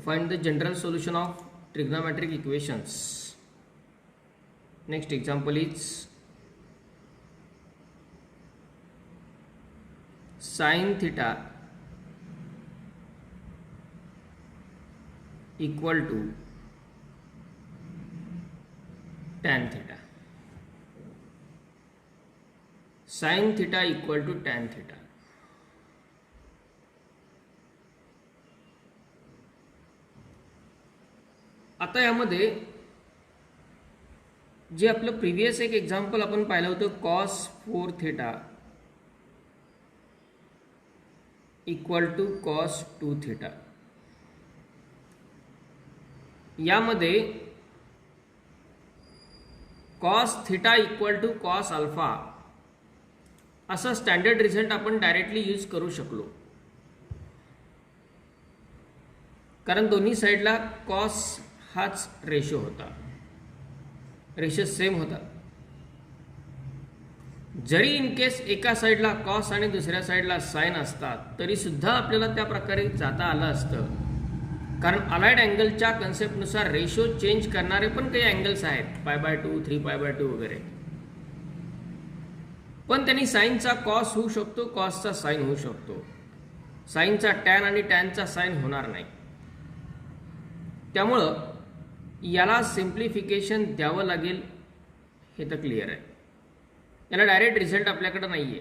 find the general solution of trigonometric equations. Next example is sin theta equal to tan theta. Sin theta equal to tan theta. आता यामध्ये जे आपलं previous एक example आपण पाहिलं होतं cos 4 theta equal to cos 2 theta, यामध्ये cos theta equal to cos alpha असा स्टँडर्ड रिझल्ट आपण डायरेक्टली यूज करू शकलो, कारण दोन्ही साईडला cos हाच रेशो होता, रेशो सेम होता. जरी इन केस एका साईडला कॉस आणि दुसऱ्या साईडला साइन असतात तरी सुद्धा आपल्याला त्या प्रकारे जाता आलं असतं, कारण अलाइड अँगलच्या कन्सेप्टनुसार रेशो चेंज करणारे पण काही अँगल्स आहेत, π/2 3π/2 वगैरे. पण त्यांनी साइनचा कॉस होऊ शकतो, कॉसचा साइन होऊ शकतो, साइनचा टॅन आणि टॅनचा साइन होणार नाही. त्यामुळं याला सिम्प्लिफिकेशन द्यावं लागेल, हे तर क्लिअर आहे. याला डायरेक्ट रिझल्ट आपल्याकडे नाही आहे.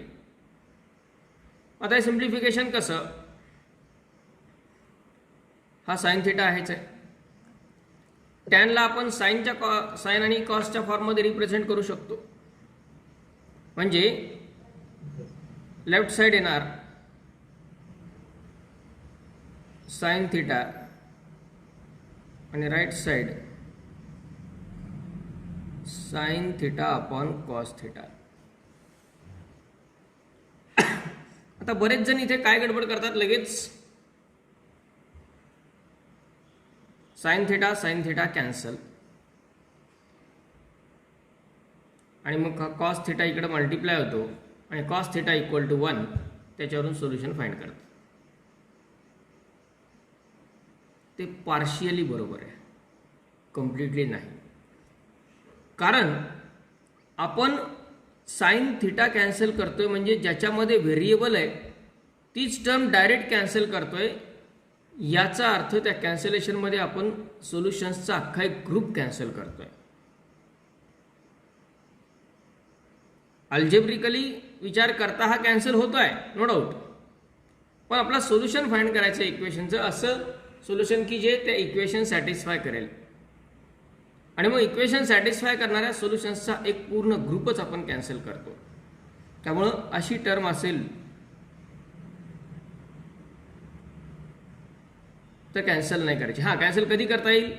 आता हे सिम्प्लिफिकेशन कसं, हा साइन थीटा आहेच आहे, टॅनला आपण साइन आणि कॉसच्या फॉर्ममध्ये रिप्रेझेंट करू शकतो. म्हणजे लेफ्ट साइड येणार साइन थीटा आणि right side sine theta upon cos theta. आता बरेच जण इथे काय गडबड करतात, लगेच साइन थीटा कॅन्सल आणि मग कॉस थीटा इकडे मल्टिप्लाय होतो आणि कॉस थीटा इक्वल टू 1 त्याच्यावरून सोल्युशन फाइंड करतात. ते पार्शियली बरोबर आहे, कम्प्लिटली नाही. कारण आपण साइन थीटा कॅन्सल करतोय, म्हणजे ज्याच्यामध्ये व्हेरिएबल आहे तीच टर्म डायरेक्ट कॅन्सल करतोय. याचा अर्थ त्या कॅन्सलेशनमध्ये आपण सोल्युशन्सचा अख्खा एक ग्रुप कॅन्सल करतोय. अल्जेब्रिकली विचार करता हा कॅन्सल होतोय, नो डाऊट, पण आपला सोल्युशन फाइंड करायचं इक्वेशनचं, असं सोल्युशन की जे त्या इक्वेशन सॅटिस्फाय करेल. आणि मग इक्वेशन सॅटिस्फाय करणाऱ्या सोल्युशन्सचा एक पूर्ण ग्रुपच आपण कॅन्सल करतो. त्यामुळं अशी टर्म असेल तर कॅन्सल नाही करायची. हां, कॅन्सल कधी करता येईल,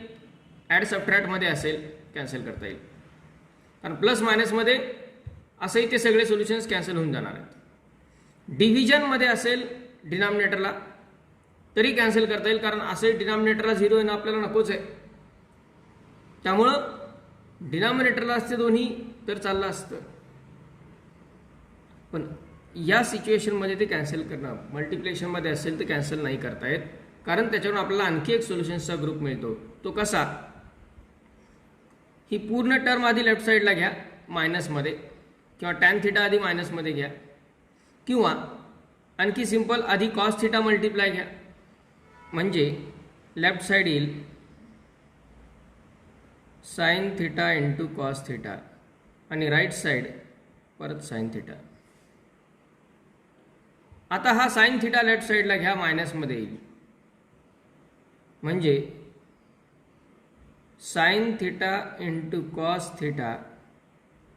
ॲड सबट्रॅक्टमध्ये असेल कॅन्सल करता येईल, कारण प्लस मायनसमध्ये असंही ते सगळे सोल्युशन्स कॅन्सल होऊन जाणार आहेत. डिव्हिजनमध्ये असेल डिनॉमिनेटरला तरी कॅन्सल करता येईल, कारण असंही डिनॉमिनेटरला 0 येणं आपल्याला नकोच आहे. त्यामुळं डिनॉमिनेटरला असते दोन्ही तर चाललं असतं, पण या सिच्युएशनमध्ये ते कॅन्सल करणं, मल्टिप्लिकेशनमध्ये असेल तर कॅन्सल नाही करता येत, कारण त्याच्यावरून आपल्याला आणखी एक सोल्युशन्सचा ग्रुप मिळतो. तो कसा, ही पूर्ण टर्म आधी लेफ्ट साईडला घ्या मायनसमध्ये, किंवा टॅन थीटा आधी मायनसमध्ये घ्या, किंवा आणखी सिंपल आधी कॉस थीटा मल्टिप्लाय घ्या, म्हणजे लेफ्ट साइड येईल sine theta into cos theta आणि राइट साइड परत साइन थीटा. आता हा साइन थीटा लेफ्ट साइडला घ्या, मायनसमध्ये येईल, म्हणजे sine theta into cos theta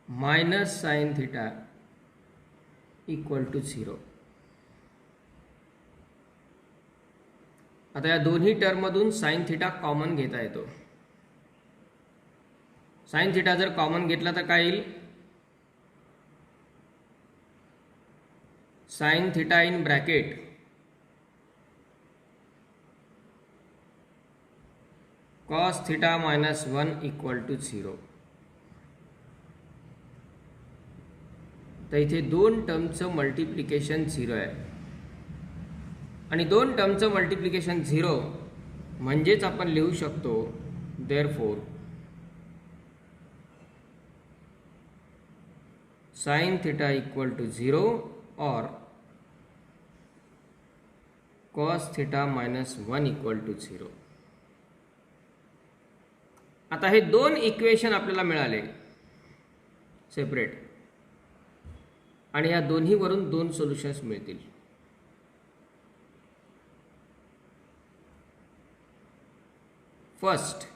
minus sine theta equal to 0. आता या दोन्ही टर्ममधून साइन थीटा कॉमन घेता येतो. साइन थीटा जर कॉमन घेतला तर काय येईल, sine theta in bracket cos theta minus 1 equal to 0. तर इथे दोन टर्मचं मल्टिप्लिकेशन 0 आहे, आणि दोन टर्मचं मल्टिप्लिकेशन 0 म्हणजेच आपण लिहू शकतो therefore sine theta equal to 0 or cos theta -1 equal to 0. आता हे दोन इक्वेशन आपल्याला मिळाले सेपरेट, आणि या दोन्हीवरून दोन सोल्युशन्स मिळतील. First,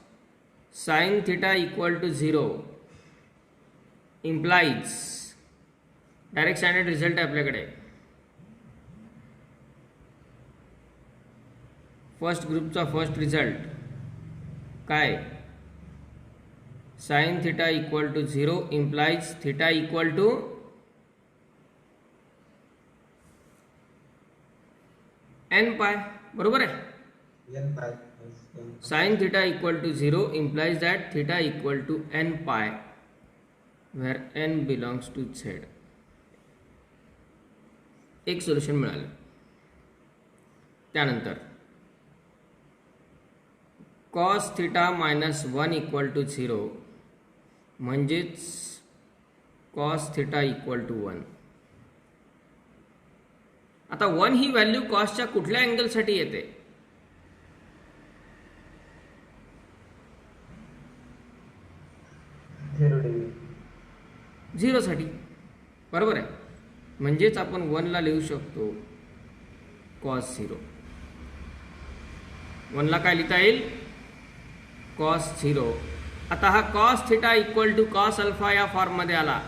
sine theta equal to 0 implies direct standard result आहे आपल्याकडे. फर्स्ट ग्रुपचा फर्स्ट रिझल्ट काय? Sine theta equal to 0 implies theta equal to n pi. बरोबर आहे. Sine theta equal to 0 implies that theta equal to n pi where n belongs to z. एक solution मिळालं. त्यानंतर cos theta -1 equal to 0 म्हणजेच cos theta equal to 1. आता 1 ही value कॉसच्या कुठल्या अँगलसाठी येते? 0 साठी. बरोबर आहे. म्हणजेच आपण 1 ला लिहू शकतो cos 0. 1 ला काय लिहिता येईल? cos 0. आता हा cos theta equal to cos alpha या फॉर्म मध्ये आला.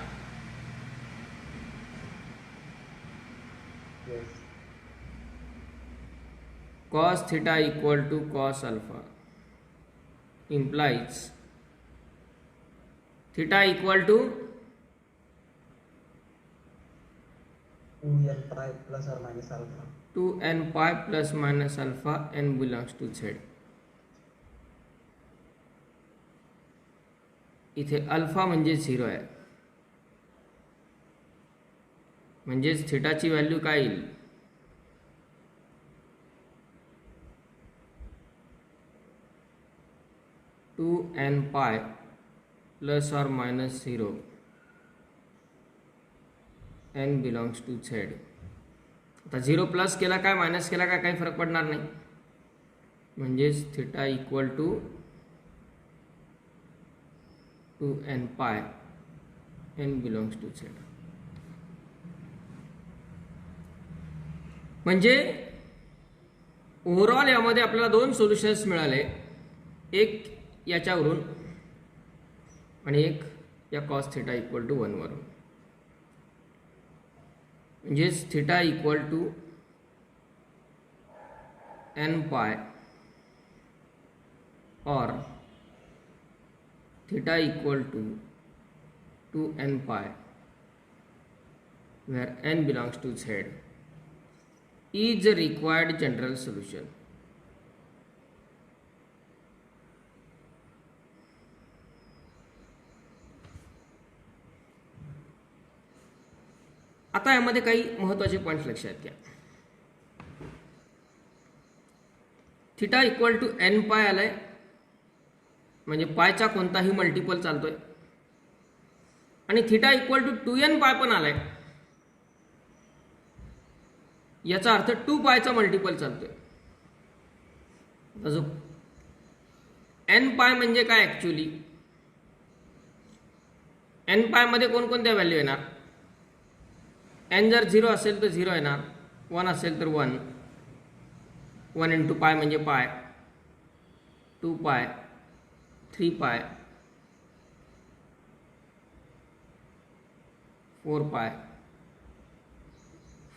cos theta equal to cos alpha implies theta equal to 2n pi plus or minus alpha. 2n pi plus minus alpha n belongs to z. इथे alpha म्हणजे 0 आहे, म्हणजेच थीटाची value काय येईल? Two N pi plus or minus 0 n belongs to z. आता 0 plus केला काय मायनस केला काय काही फरक पडणार नाही, म्हणजेच theta equal to 2n pi n belongs to z. म्हणजे ओव्हरऑल यामध्ये आपल्याला दोन सोल्युशन्स मिळाले, एक याच्यावरून आणि एक या कॉस थीटा इक्वल टू 1 वरून. म्हणजेच थीटा इक्वल टू n पाय और थीटा इक्वल टू 2n पाय where n belongs to z is the required general solution. आता यामध्ये काही महत्त्वाचे पॉइंट्स लक्षात घ्या. थीटा इक्वल टू n पाय आलाय, म्हणजे पायचा कोणताही मल्टिपल चालतोय, आणि थीटा इक्वल टू 2n पाय पण आलाय, याचा अर्थ 2 पायचा मल्टिपल चालतोय. जो n पाय म्हणजे काय ऍक्च्युली? n पाय मध्ये कोणकोणत्या व्हॅल्यू येणार? n जर 0 असेल तर 0 येणार, 1 असेल तर 1, 1 इंटू पाय म्हणजे पाय, 2 पाय, 3 पाय, 4 पाय,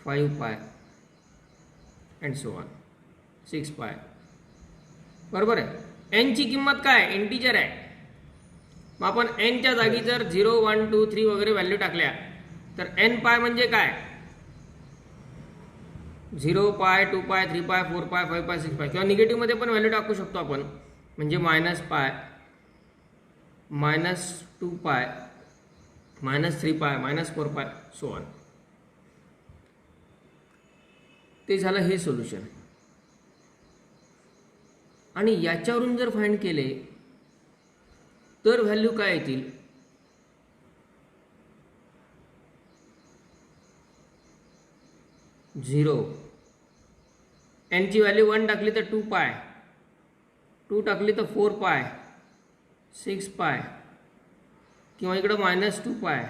5 पाय अँड सो ऑन, 6 पाय. बरोबर आहे. n ची किंमत काय? इंटीजर आहे. मग आपण n च्या जागी जर 0, 1, 2, 3 वगैरे व्हॅल्यू टाकल्या तर n पाय म्हणजे काय? 0 पाय, 2 पाय, 3 पाय, 4 पाय, 5 पाय, 6 पाय, किंवा निगेटिव्ह मध्ये पण व्हॅल्यू टाकू शकतो आपण, म्हणजे मायनस पाय, -2 पाय, -3 पाय, -4 पाय, सो ऑन. ते झालं हे सोल्युशन. आणि याच्यावरून जर फाइंड केले तर व्हॅल्यू काय येतील? 0. n ची व्हॅल्यू 1 टाकली तर 2 पाय, 2 टाकली तर 4 पाय, 6 पाय, किंवा इकडं -2 पाय.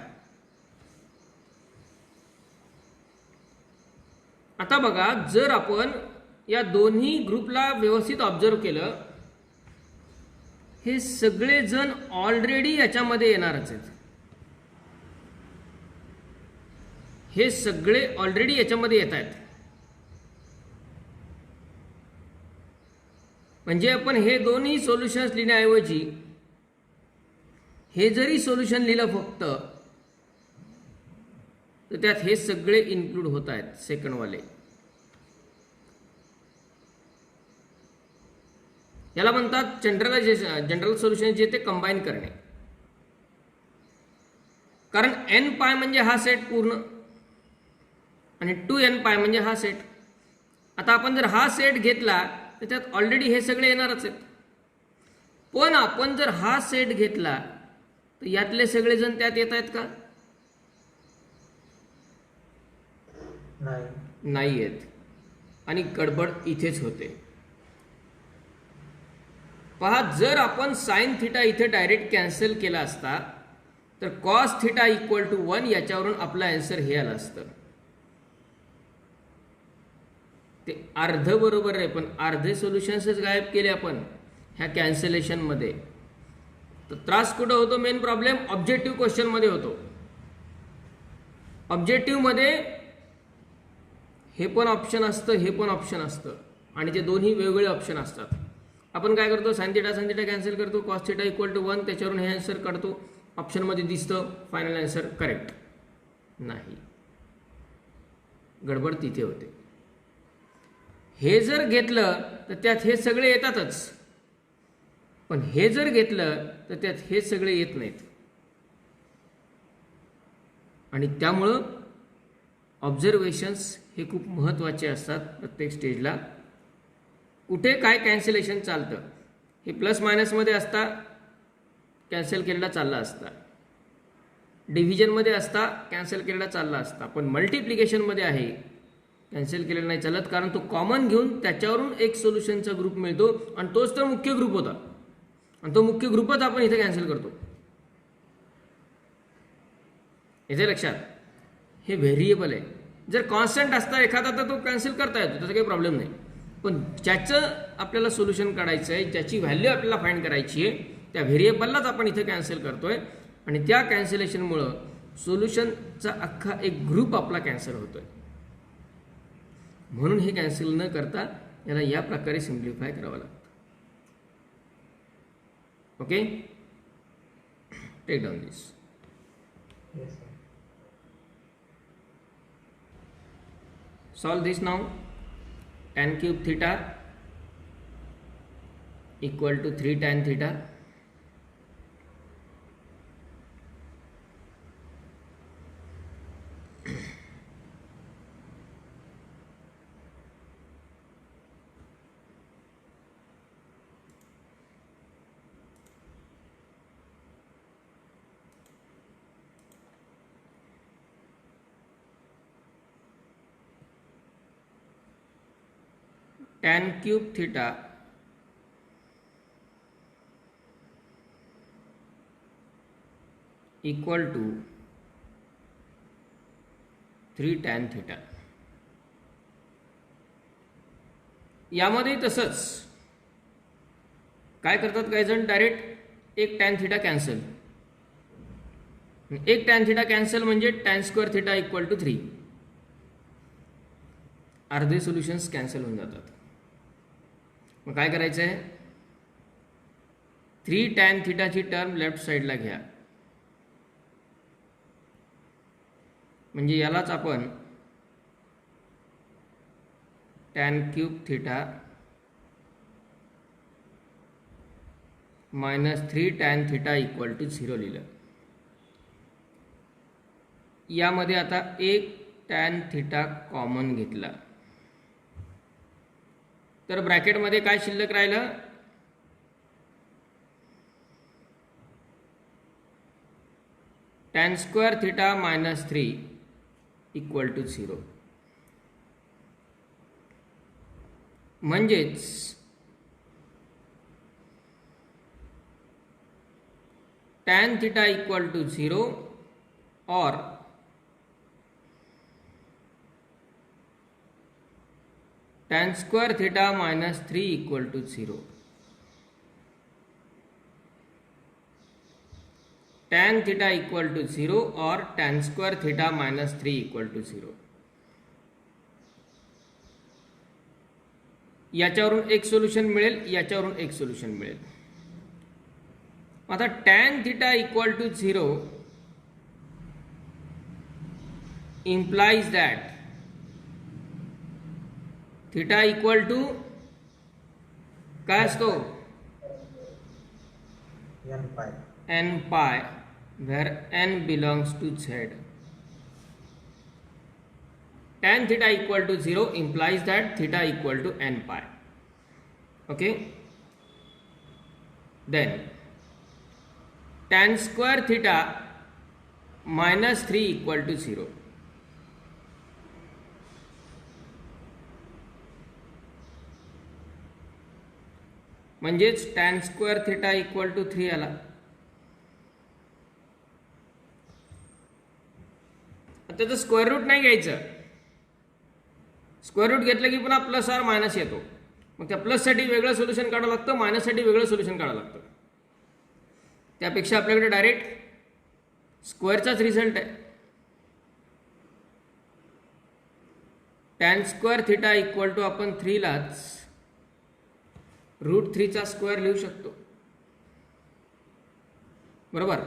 आता बघा, जर आपण या दोन्ही ग्रुपला व्यवस्थित ऑब्झर्व केलं, हे सगळे जण ऑलरेडी याच्यामध्ये येणारच आहेत. हे सगळे ऑलरेडी याच्यामध्ये येत आहेत. म्हणजे आपण हे दोन्ही सोल्युशन्स लिहिण्याऐवजी हे जरी सोल्युशन लिहिलं फक्त, तर त्यात हे सगळे इन्क्लूड होत आहेत सेकंडवाले. याला म्हणतात जनरल सोल्युशन, जे ते कंबाईन करणे. कारण n पाय म्हणजे हा सेट पूर्ण आणि 2n पाय म्हणजे हा सेट. आता आपण जर हा सेट घेतला तर त्यात ऑलरेडी हे सगळे येणारच आहेत. पण आपण जर हा सेट घेतला तर यातले सगळे जण त्यात येत आहेत का? नाही येत. आणि गडबड इथेच होते. पहा, जर आपण साइन थिटा इथे डायरेक्ट कॅन्सल केला असता तर कॉस थिटा इक्वल टू 1 याच्यावरून आपला आन्सर हे आलं असतं. ते अर्ध बरोबर आहे, पण अर्धे सोल्युशन्सच गायब केले आपण ह्या कॅन्सलेशन मध्ये. तर त्रास कुठं होतो? मेन प्रॉब्लेम ऑब्जेक्टिव्ह क्वेश्चन मध्ये होतो. ऑब्जेक्टिव्ह मध्ये हे पण ऑप्शन असतं, हे पण ऑप्शन असतं, आणि ते दोन्ही वेगवेगळे ऑप्शन असतात. आपण काय करतो? साइन थिटा कॅन्सल करतो, कॉस थिटा इक्वल टू 1, त्याच्यावरून हे आन्सर काढतो, ऑप्शनमध्ये दिसतं, फायनल आन्सर करेक्ट. नाही, गडबड तिथे होते. हे जर घेतलं तर त्यात हे सगळे येतातच, पण हे जर घेतलं तर त्यात हे सगळे येत नाहीत. आणि त्यामुळं ऑब्झर्वेशन्स हे खूप महत्त्वाचे असतात प्रत्येक स्टेजला. कुठे काय कॅन्सलेशन चालतं हे प्लस मायनसमध्ये असता कॅन्सल केलेला चालला असता, डिव्हिजनमध्ये असता कॅन्सल केलेला चालला असता, पण मल्टिप्लिकेशनमध्ये आहे कॅन्सल केलेला नाही चालत. कारण तो कॉमन घेऊन त्याच्यावरून एक सोल्युशनचा ग्रुप मिळतो, आणि तोच तर मुख्य ग्रुप होता, आणि तो मुख्य ग्रुपच आपण इथे कॅन्सल करतो. येते लक्षात? हे व्हेरिएबल आहे. जर कॉन्स्टंट असता एखादा तर तो कॅन्सल करता येतो, त्याचा काही प्रॉब्लेम नाही. पण ज्याचं आपल्याला सोल्युशन काढायचं आहे, ज्याची व्हॅल्यू आपल्याला फाइंड करायची आहे, त्या व्हेरिएबललाच आपण इथे कॅन्सल करतोय, आणि त्या कॅन्सलेशनमुळं सोल्युशनचा अख्खा एक ग्रुप आपला कॅन्सल होतोय. म्हणून हे कॅन्सल न करता याला या प्रकारे सिम्प्लिफाय करावं लागतं. Okay, take down this. Solve this now. Tan cube theta equal to 3 tan theta. Tan cube theta equal to 3 tan theta. यामध्ये तसंच काय करतात काही जण, डायरेक्ट एक टॅन थिटा कॅन्सल. एक टॅन थिटा कॅन्सल म्हणजे tan square theta equal to 3. अर्धे सोल्युशन्स कॅन्सल होऊन जातात. मग काय करायचं आहे? 3 टॅन थिटाची टर्म लेफ्ट साईडला घ्या, म्हणजे यालाच आपण tan cube theta minus 3 tan theta equal to 0 लिहिलं. यामध्ये आता एक टॅन थिटा कॉमन घेतला तर ब्रॅकेटमध्ये काय शिल्लक राहिलं? tan square theta minus 3 equal to 0. म्हणजेच tan theta equal to 0 or tan square theta minus 3 equal to 0. Tan theta equal to 0 or tan square theta minus 3 equal to 0. याच्यावरून एक solution मिळेल, याच्यावरून एक सोल्युशन मिळेल. आता tan theta equal to 0 implies that theta equal to काय असतो n pi. n pi where n belongs to z. Tan theta equal to 0 implies that theta equal to n pi. Okay, then tan square theta minus 3 equal to 0. म्हणजेच tan square theta equal to 3 आला. त्याचं square route नाही घ्यायचं. Square route घेतलं की पुन्हा plus R minus येतो. मग त्या प्लससाठी वेगळं सोल्युशन काढावं लागतं, मायनससाठी वेगळं सोल्युशन काढावं लागतं. त्यापेक्षा आपल्याकडे डायरेक्ट स्क्वेअरचाच रिझल्ट आहे. tan square theta equal to आपण 3 लाच रूट 3 चा स्क्वेअर लिहू शकतो. बरोबर.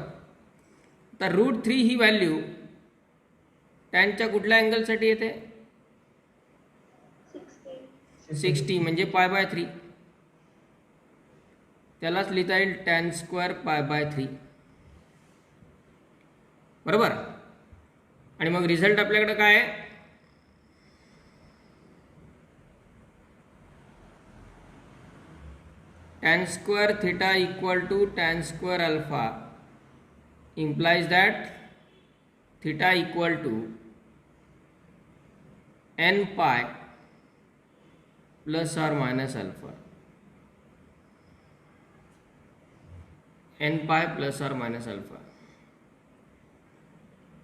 आता रूट 3 ही व्हॅल्यू टॅनच्या कुठल्या अँगलसाठी येते? 60 म्हणजे π/3. त्यालाच लिहिता येईल tan स्क्वेअर π/3. बरोबर. आणि मग रिझल्ट आपल्याकडे काय आहे? tan square theta equal to tan square alpha implies that theta equal to n pi plus or minus alpha. n pi plus or minus alpha.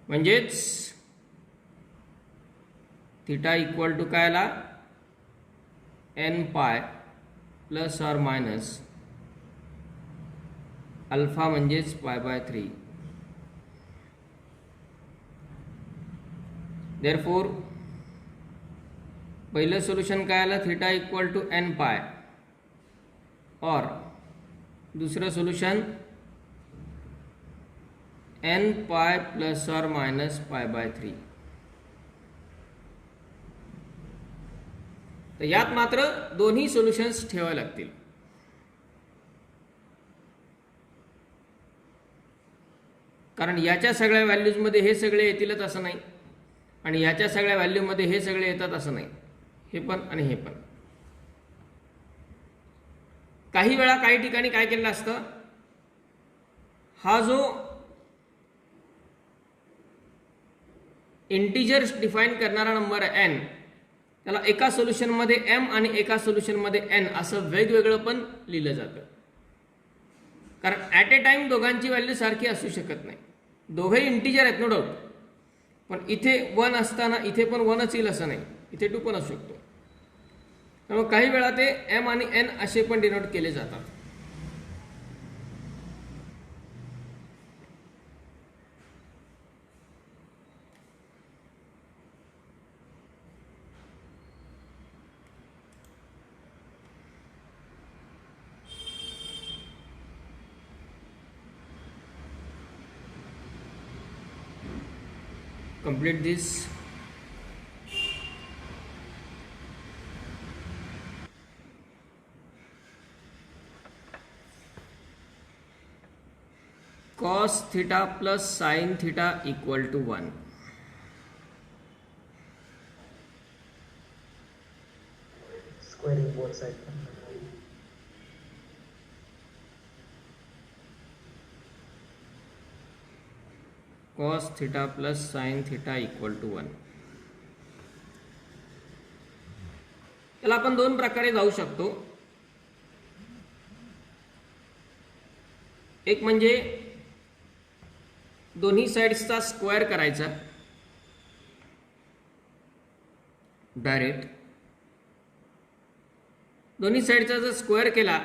म्हणजेच theta equal to काय आला? n pi plus or minus alpha म्हणजेच π/3. Therefore पहिलं solution काय आलं? Theta equal to n पाय. और दुसरं solution n pi plus or minus π/3. तर यात मात्र दोन्ही सोल्युशन्स ठेवावे लागतील. कारण याच्या सगळ्या व्हॅल्यूजमध्ये हे सगळे येतीलच असं नाही, आणि याच्या सगळ्या व्हॅल्यूमध्ये हे सगळे येतात असं नाही. हे पण आणि हे पण. काही वेळा काही ठिकाणी काय केलेलं असतं, हा जो इंटिजर्स डिफाइन करणारा नंबर आहे n, त्याला एका सोल्युशनमध्ये m आणि एका सोल्युशनमध्ये n असं वेगवेगळं पण लिहिलं जातं. कारण ॲट ए टाइम दोघांची व्हॅल्यू सारखी असू शकत नाही. दोघेही इंटिजर आहेत नो डाऊट, पण इथे 1 असताना इथे पण 1च येईल असं नाही, इथे 2 पण असू शकतो. त्यामुळे काही वेळा ते m आणि n असे पण डिनोट केले जातात. Complete this. Cos theta plus sin theta equal to 1. Squaring both sides. Cos theta plus sine theta equal to 1. त्याला आपण दोन प्रकारे जाऊ शकतो. एक म्हणजे दोन्ही साइड्सचा स्क्वेअर करायचा डायरेक्ट. दोन्ही साइडचा जर स्क्वेअर केला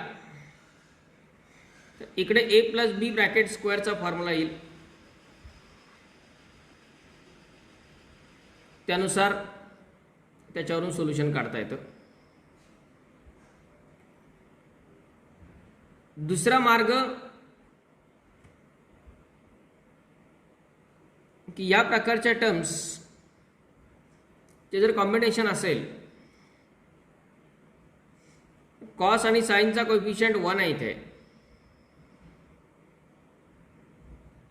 तर इकडे ए प्लस बी ब्रॅकेट स्क्वेअरचा फॉर्म्युला येईल. त्यानुसार त्याच्यावरून सोल्युशन काढता येतं. दुसरा मार्ग की या प्रकारच्या टर्म्स चे जर कॉम्बिनेशन असेल, कॉस आणि साइनचा कोएफिशियंट 1 आहे इथे,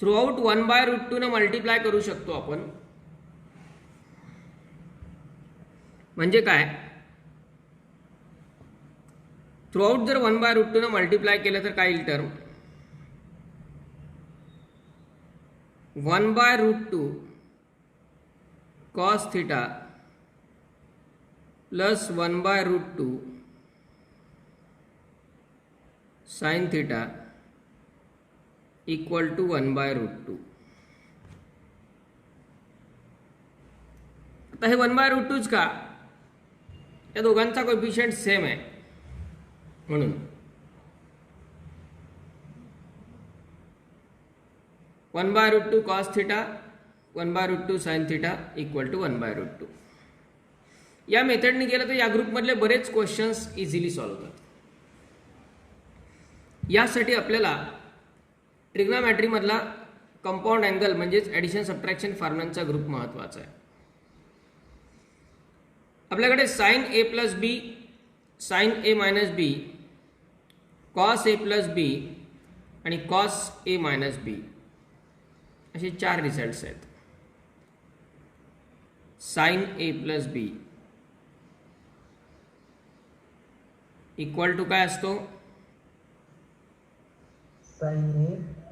थ्रू आउट 1/√2 ने मल्टिप्लाय करू शकतो आपण. म्हणजे काय, थ्रू आउट जर 1/√2 ने मल्टिप्लाय केलं तर काय येईल term 1/√2 cos theta plus 1/√2 sine theta equal to 1/√2. आता हे 1/√2च का, या दोघांचा कोएफिशियंट सेम आहे म्हणून 1/√2 cos theta 1/√2 sine theta equal to 1/√2. या मेथडने गेलं तर या ग्रुपमधले बरेच क्वेश्चन्स इझिली सॉल्व्ह होतात. यासाठी आपल्याला ट्रिग्नोमेट्रीमधला कंपाऊंड अँगल म्हणजेच ॲडिशन सबट्रॅक्शन फॉर्म्युलांचा ग्रुप महत्त्वाचा आहे. आपल्याकडे sine A plus B, sine A minus B, cos A plus B आणि कॉस ए मायनस बी असे 4 रिझल्ट्स आहेत. Sine A plus B equal to काय असतो, sin A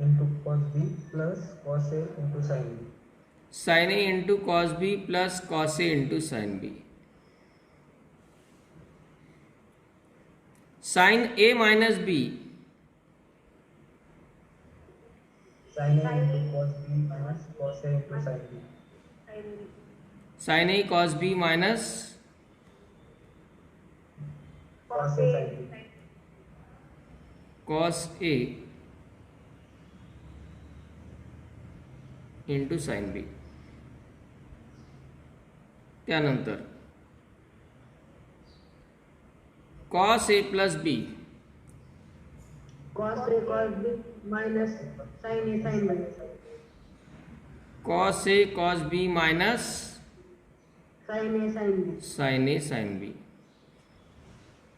into cos B plus cos A into sin B. Sine A into cos B plus cos A into sine B. Sine A minus B, Sin A into cos B minus cos A into sin B. Sine A cos B minus Cos A sin B. Cos A into sine B. त्यानंतर cos A plus B, cos A cos B minus sin A sin B. Cos A cos B minus sin A sin B. Sine A sine B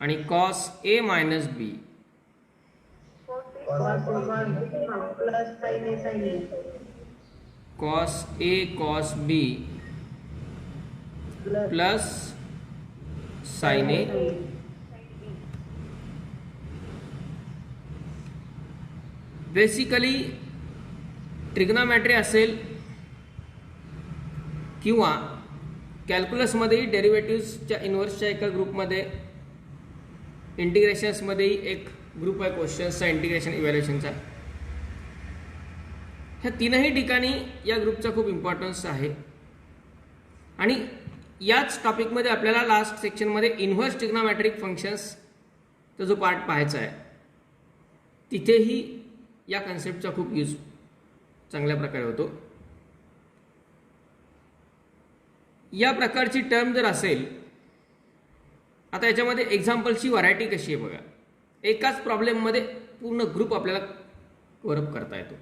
आणि cos A minus B, cos A cos B plus sin A sin B. Cos A cos B plus sine A. Basically trigonometry असेल किंवा कॅल्क्युलसमध्येही डेरिव्हेटिव्हजच्या इन्व्हर्सच्या एका ग्रुपमध्ये, इंटिग्रेशन्समध्येही एक group आहे क्वेश्चन्सचा integration इव्हॅल्युएशनचा. ह्या तीनही ठिकाणी या ग्रुपचा खूप इम्पॉर्टन्स आहे. आणि याच टॉपिकमध्ये आपल्याला लास्ट सेक्शनमध्ये इन्व्हर्स ट्रिग्नोमेट्रिक फंक्शन्सचा जो पार्ट पाहायचा आहे, तिथेही या कन्सेप्टचा खूप यूज चांगल्या प्रकारे होतो. या प्रकारची टर्म जर असेल, आता याच्यामध्ये एक्झाम्पलची व्हरायटी कशी आहे बघा. एकाच प्रॉब्लेममध्ये पूर्ण ग्रुप आपल्याला कव्हरअप करता येतो.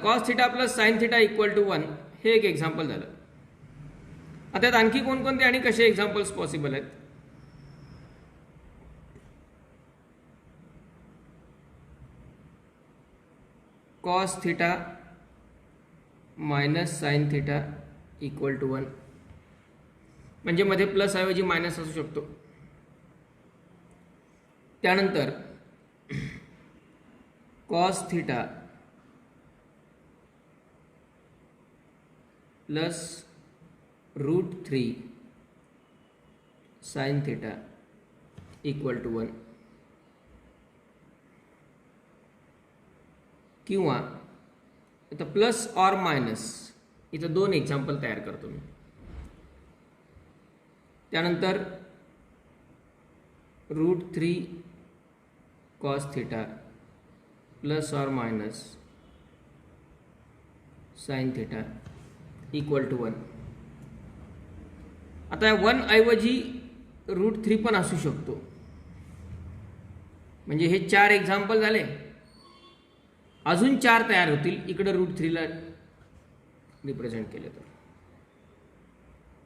Cos theta plus sine theta equal to 1 हे एक एक्झाम्पल झालं. आता त्यात आणखी कोणकोणते आणि कसे एक्झाम्पल्स पॉसिबल आहेत. Cos theta minus sine theta equal to 1, म्हणजे मध्ये प्लस ऐवजी मायनस असू शकतो. त्यानंतर cos theta plus √3 sine theta equal to 1. किंवा इथं प्लस ऑर मायनस, इथं 2 एक्झाम्पल तयार करतो मी. त्यानंतर √3 cos theta plus or minus sine theta equal to 1. आता 1 ऐवजी √3 पण असू शकतो. म्हणजे हे 4 एक्झाम्पल झाले. अजून 4 तयार होतील इकडे √3ला रिप्रेझेंट केले तर.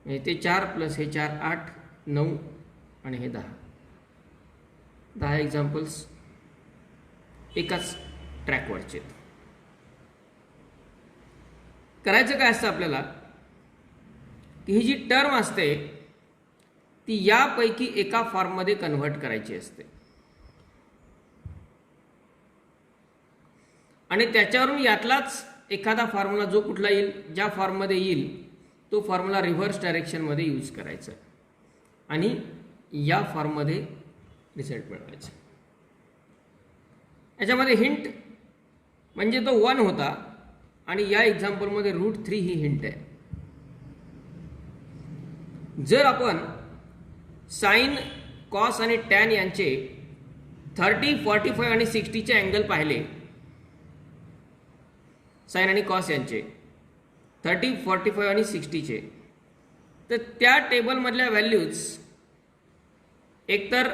म्हणजे ते 4 प्लस हे 4 8 9 आणि हे 10 एक्झाम्पल्स एकाच ट्रॅकवरचे. करायचं काय असतं आपल्याला की ही जी टर्म असते ती यापैकी एका फॉर्ममध्ये कन्व्हर्ट करायची असते आणि त्याच्यावरून यातलाच एखादा फॉर्म्युला जो कुठला येईल, ज्या फॉर्ममध्ये येईल तो फॉर्म्युला रिव्हर्स डायरेक्शनमध्ये यूज करायचा आणि या फॉर्ममध्ये रिझल्ट मिळवायचा. याच्यामध्ये हिंट म्हणजे तो 1 होता आणि या एक्झाम्पलमध्ये √3 ही हिंट आहे. जर आपण साइन, कॉस आणि टॅन यांचे 30, 45 आणि 60चे अँगल पाहिले, साइन आणि कॉस यांचे 30, 45 आणि 60चे, तर त्या टेबलमधल्या व्हॅल्यूज एकतर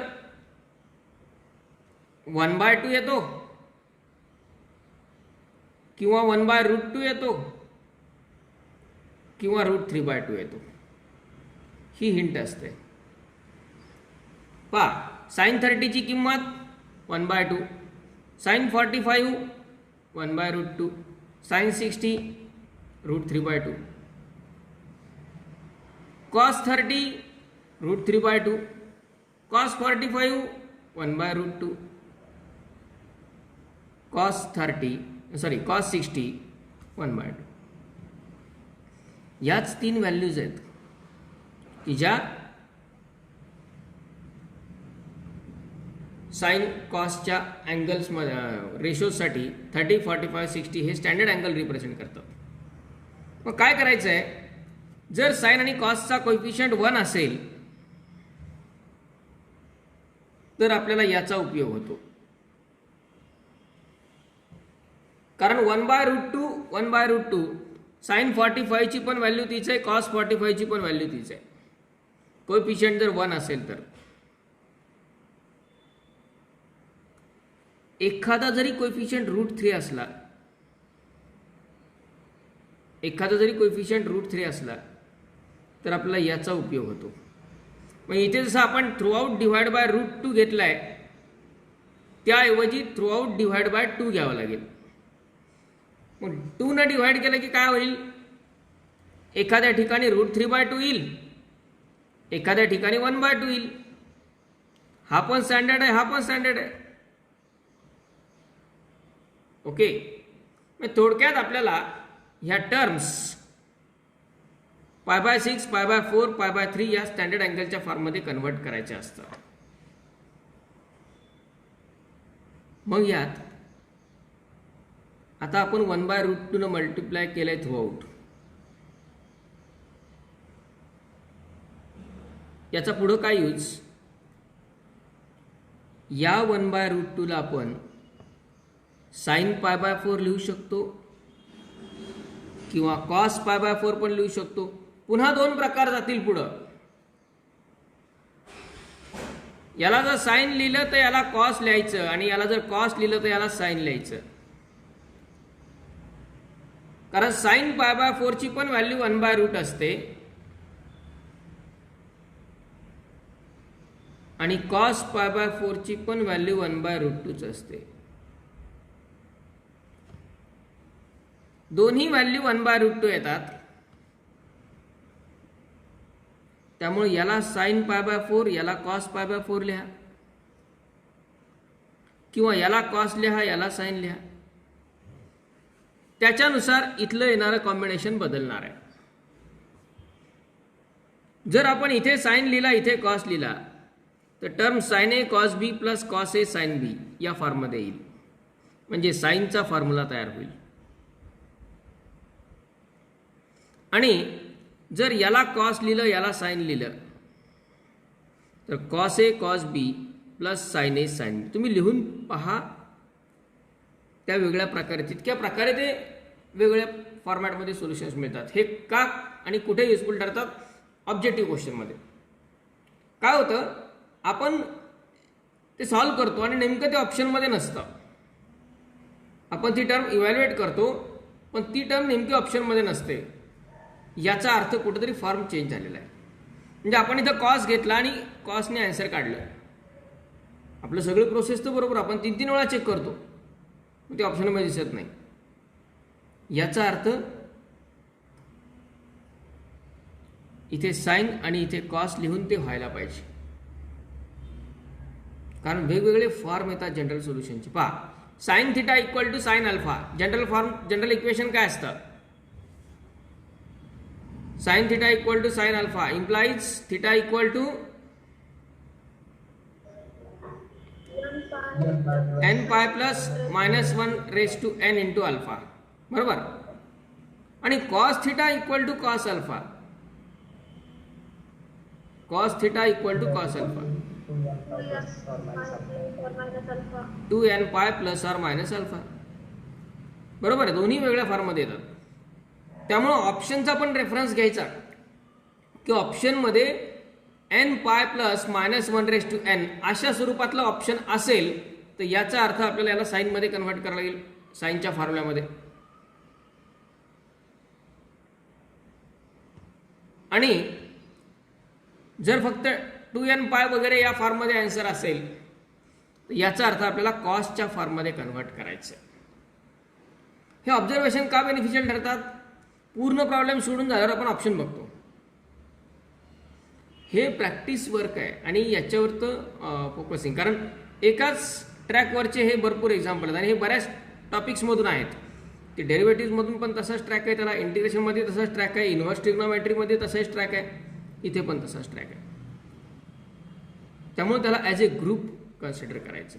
1/2 येतो किंवा 1/√2 येतो किंवा √3/2 येतो. ही हिंट असते. पहा, साइन 30ची किंमत 1/2, sine 45 1/√2, sine 60 √3/2, cos 30 √3/2, cos 45 1/√2, cos 60 1/2. याच 3 व्हॅल्यूज आहेत की ज्या साइन कॉसच्या अँगल्समध्ये रेशोसाठी 30, 45, 60 हे स्टँडर्ड अँगल रिप्रेझेंट करतात. मग काय करायचं आहे, जर साइन आणि कॉसचा कोएफिशियंट 1 असेल तर आपल्याला याचा उपयोग होतो. कारण 1/√2 साइन 45 ची पण व्हॅल्यू तीच आहे, कॉस 45 ची पण व्हॅल्यू तीच आहे. कोएफिशियंट जर 1 असेल तर. एखादा जरी कोएफिशियंट √3 असला, तर आपल्याला याचा उपयोग होतो. मग इथे जसं आपण थ्रूआउट डिवाइड बाय √2 घेतलाय, त्याऐवजी थ्रूआउट डिवाइड बाय 2 घ्यावं लागेल. मग 2 ने डिवाइड केलं की काय होईल, एखाद्या ठिकाणी √3/2 येईल, एखाद्या ठिकाणी 1/2 येईल. हा पण स्टँडर्ड आहे, हा पण स्टँडर्ड आहे. ओके. मग थोडक्यात आपल्याला ह्या टर्म्स π/6, π/4, π/3 या स्टँडर्ड अँगलच्या फॉर्ममध्ये कन्व्हर्ट करायच्या असतात. मग यात आता आपण 1/√2 ने मल्टिप्लाय केलंय थ्रूआउट. याचा पुढं काय यूज, या 1/√2 ला आपण साइन π/4 लिहू शकतो किंवा कॉस π/4 पण लिहू शकतो. पुन्हा 2 प्रकार जातील पुढं. याला जर साइन लिहिलं तर याला कॉस लिहायचं आणि याला जर कॉस लिहिलं तर याला साइन लिहायचं. कारण साइन π/4 ची पण व्हॅल्यू 1/√2 असते आणि कॉस π/4 ची पण व्हॅल्यू 1/√2 असते. दोन्ही व्हॅल्यू 1/√2 येतात. त्यामुळे याला साइन π/4, याला कॉस π/4 लिहा किंवा याला कॉस लिहा, याला साइन लिहा. त्याच्यानुसार इथलं येणारं कॉम्बिनेशन बदलणार आहे. जर आपण इथे साइन लिहिला, इथे कॉस लिहिला, तर term sign A cos B plus cos A sine B या फॉर्ममध्ये येईल. म्हणजे साइनचा फॉर्म्युला तयार होईल. आणि जर याला कॉस लिहिलं, याला साइन लिहिलं, तर cos A cos B plus sine A sine बी. तुम्ही लिहून पहा, त्या वेगळ्या प्रकारे, तितक्या प्रकारे ते वेगळ्या फॉर्मॅटमध्ये सोल्युशन्स मिळतात. हे का आणि कुठे युजफुल ठरतात? ऑब्जेक्टिव्ह क्वेश्चनमध्ये. काय होतं, आपण ते सॉल्व्ह करतो आणि नेमकं ते ऑप्शनमध्ये नसतं. आपण ती टर्म इव्हॅल्युएट करतो, पण ती टर्म नेमकी ऑप्शनमध्ये नसते. याचा अर्थ कुठेतरी फॉर्म चेंज झालेला आहे. म्हणजे आपण इथं कॉस घेतला आणि कॉसने आन्सर काढलं. आपलं सगळं प्रोसेस तर बरोबर, आपण 3-3 वेळा चेक करतो, ते ऑप्शनमध्ये दिसत नाही. याचा अर्थ इथे साइन आणि इथे कॉस लिहून ते व्हायला पाहिजे. कारण वेगवेगळे फॉर्म येतात जनरल सोल्युशनचे. पहा, sine theta equal to sine alpha. General equation काय असतं? Sine theta equal to sine alpha implies theta equal to n pi plus -1 raise to n into alpha. बरोबर. आणि cos theta equal to cos alpha. Cos theta equal to cos alpha 2n pi plus or minus alpha. बरोबर आहे. दोन्ही वेगळ्या फॉर्ममध्ये येतात. त्यामुळं ऑप्शनचा पण रेफरन्स घ्यायचा की ऑप्शनमध्ये n pi plus -1 raise to n अशा स्वरूपातलं ऑप्शन असेल, तर याचा अर्थ आपल्याला याला साईनमध्ये कन्व्हर्ट करायला लागेल, साईनच्या फॉर्म्युल्यामध्ये. आणि जर फक्त 2n पाय वगैरे या फॉर्ममध्ये आन्सर असेल, तर याचा अर्थ आपल्याला कॉसच्या फॉर्ममध्ये कन्व्हर्ट करायचं. हे ऑब्झर्वेशन का बेनिफिशियल ठरतात? पूर्ण प्रॉब्लेम सोडून झाल्यावर आपण ऑप्शन बघतो. हे प्रॅक्टिस वर्क आहे आणि याच्यावरतं फोकसिंग. कारण एकाच ट्रॅकवरचे हे भरपूर एक्झाम्पल आहेत आणि हे बऱ्याच टॉपिक्समधून आहेत. ते डेरिव्हेटिव्हमधून पण तसाच ट्रॅक आहे, त्याला इंटिग्रेशनमध्ये तसाच ट्रॅक आहे, इन्व्हर्स ट्रिग्नोमेट्रीमध्ये तसाच ट्रॅक आहे, इथे पण तसाच ट्रॅक आहे. त्यामुळे त्याला ॲज ए ग्रुप कन्सिडर करायचं.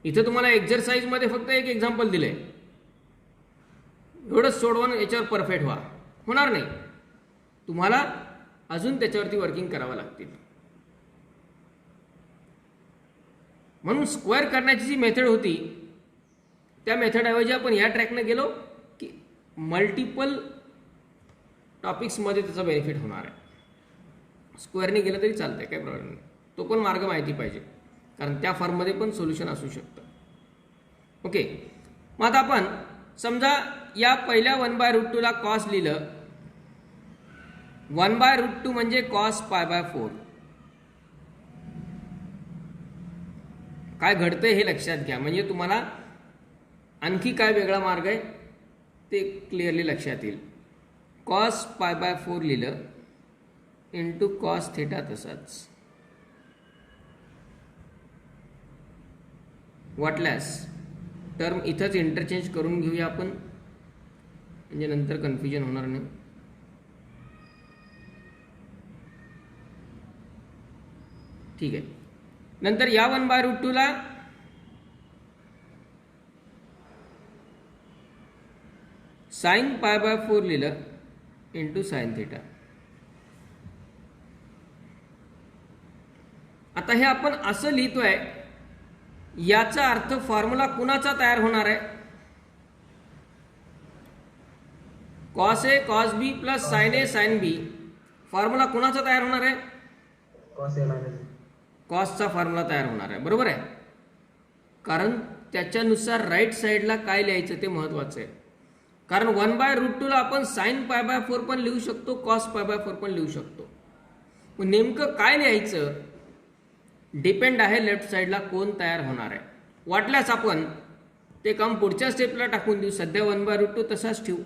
इथे तुम्हाला एक्झरसाइजमध्ये फक्त एक एक्झाम्पल दिलंय, एवढंच सोडवून याच्यावर परफेक्ट व्हा, होणार नाही. तुम्हाला अजून त्याच्यावरती वर्किंग करावं लागतील. म्हणून स्क्वेअर करण्याची जी मेथड होती, त्या मेथडऐवजी आपण या ट्रॅकने गेलो की मल्टिपल टॉपिक्समध्ये त्याचा बेनिफिट होणार आहे. स्क्वेअरने गेलं तरी चालतंय, काही प्रॉब्लेम नाही. तो पण मार्ग माहिती पाहिजे, कारण त्या फॉर्ममध्ये पण सोल्युशन असू शकतं. ओके. मग आता आपण समजा या पहिल्या 1/√2 ला कॉस लिहिलं. 1/√2 म्हणजे कॉस π/4. काय घडतंय हे लक्षात घ्या, म्हणजे तुम्हाला आणखी काय वेगळा मार्ग आहे ते क्लिअरली लक्षात येईल. कॉस π/4 लिहिलं इंटू कॉस थिटा तसाच. वाटल्यास टर्म इथंच इंटरचेंज करून घेऊया आपण, म्हणजे नंतर कन्फ्युजन होणार नाही. ठीक आहे. नंतर या 1/√2 ला साइन π/4 लिहिलं इंटू साइन थिटा. आता हे आपण असं लिहितोय, याचा अर्थ फॉर्म्युला कुणाचा तयार होणार आहे? Cos A cos B plus sine A sine B. Formula कुणाचा तयार होणार आहे? कॉसचा फॉर्म्युला तयार होणार आहे. बरोबर आहे. कारण त्याच्यानुसार राईट साईडला काय लिहायचं ते महत्वाचं आहे. कारण 1/√2 ला आपण साइन π/4 पण लिहू शकतो, कॉस π/4 पण लिहू शकतो. मग नेमकं काय लिहायचं डिपेंड आहे लेफ्ट साईडला कोण तयार होणार आहे. वाटल्यास आपण ते काम पुढच्या स्टेपला टाकून देऊ. सध्या 1/√2 तसाच ठेवू,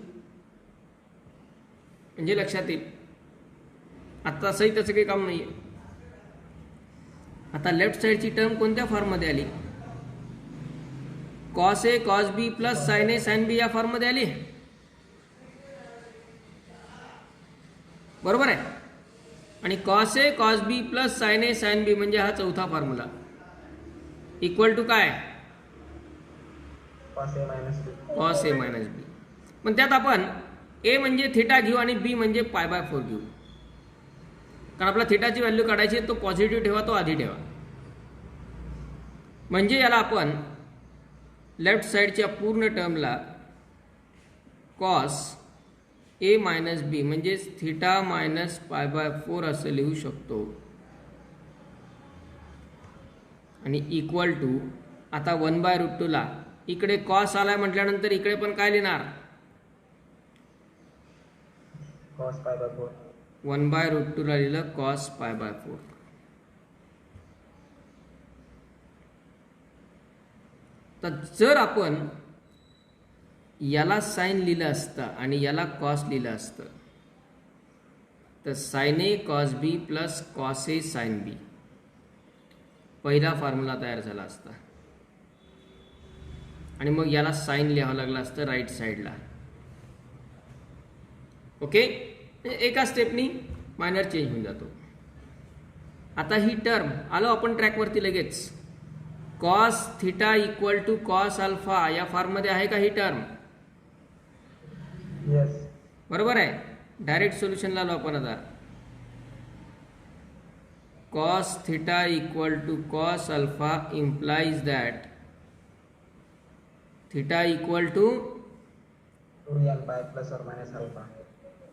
म्हणजे लक्षात येईल. आता असंही त्याचं काही काम नाही आहे. आता लेफ्ट साईडची टर्म कोणत्या फॉर्ममध्ये आली? Cos A cos B plus sine A sine B या फॉर्ममध्ये आली. बरोबर आहे. आणि cos A cos B plus sine A sine B म्हणजे हा चौथा फॉर्म्युला इक्वल टू काय cos A minus B. Cos A minus B. पण त्यात आपण ए म्हणजे थिटा घेऊ आणि बी म्हणजे π/4 घेऊ, कारण आपला थिटाची व्हॅल्यू काढायची तो पॉझिटिव्ह ठेवा, तो आधी ठेवा. म्हणजे याला आपण लेफ्ट साईडच्या पूर्ण टर्मला कॉस ए मायनस बी म्हणजेच थिटा मायनस π/4 असं लिहू शकतो. आणि इक्वल टू आता 1/√2 ला इकडे कॉस आलाय म्हटल्यानंतर इकडे पण काय लिहिणार cos π/4. 1/√2 ला लिहिलं कॉस π/4. तर जर आपण याला साइन लिहिलं असतं आणि याला कॉस लिहिलं असतं तर sign A cos B plus cos A sine बी पहिला फॉर्म्युला तयार झाला असता आणि मग याला साइन लिहावं लागलं असतं राईट साईडला. ओके, एका स्टेपनी मायनर चेंज होऊन जातो. आता ही टर्म आलो आपण ट्रॅकवरती लगेच. Cos theta equal to cos alpha या फॉर्ममध्ये आहे का ही टर्म? Yes. बरोबर आहे. डायरेक्ट सोल्युशनला आलो आपण आता. Cos theta equal to cos alpha implies that theta equal to 2n pi plus or minus alpha.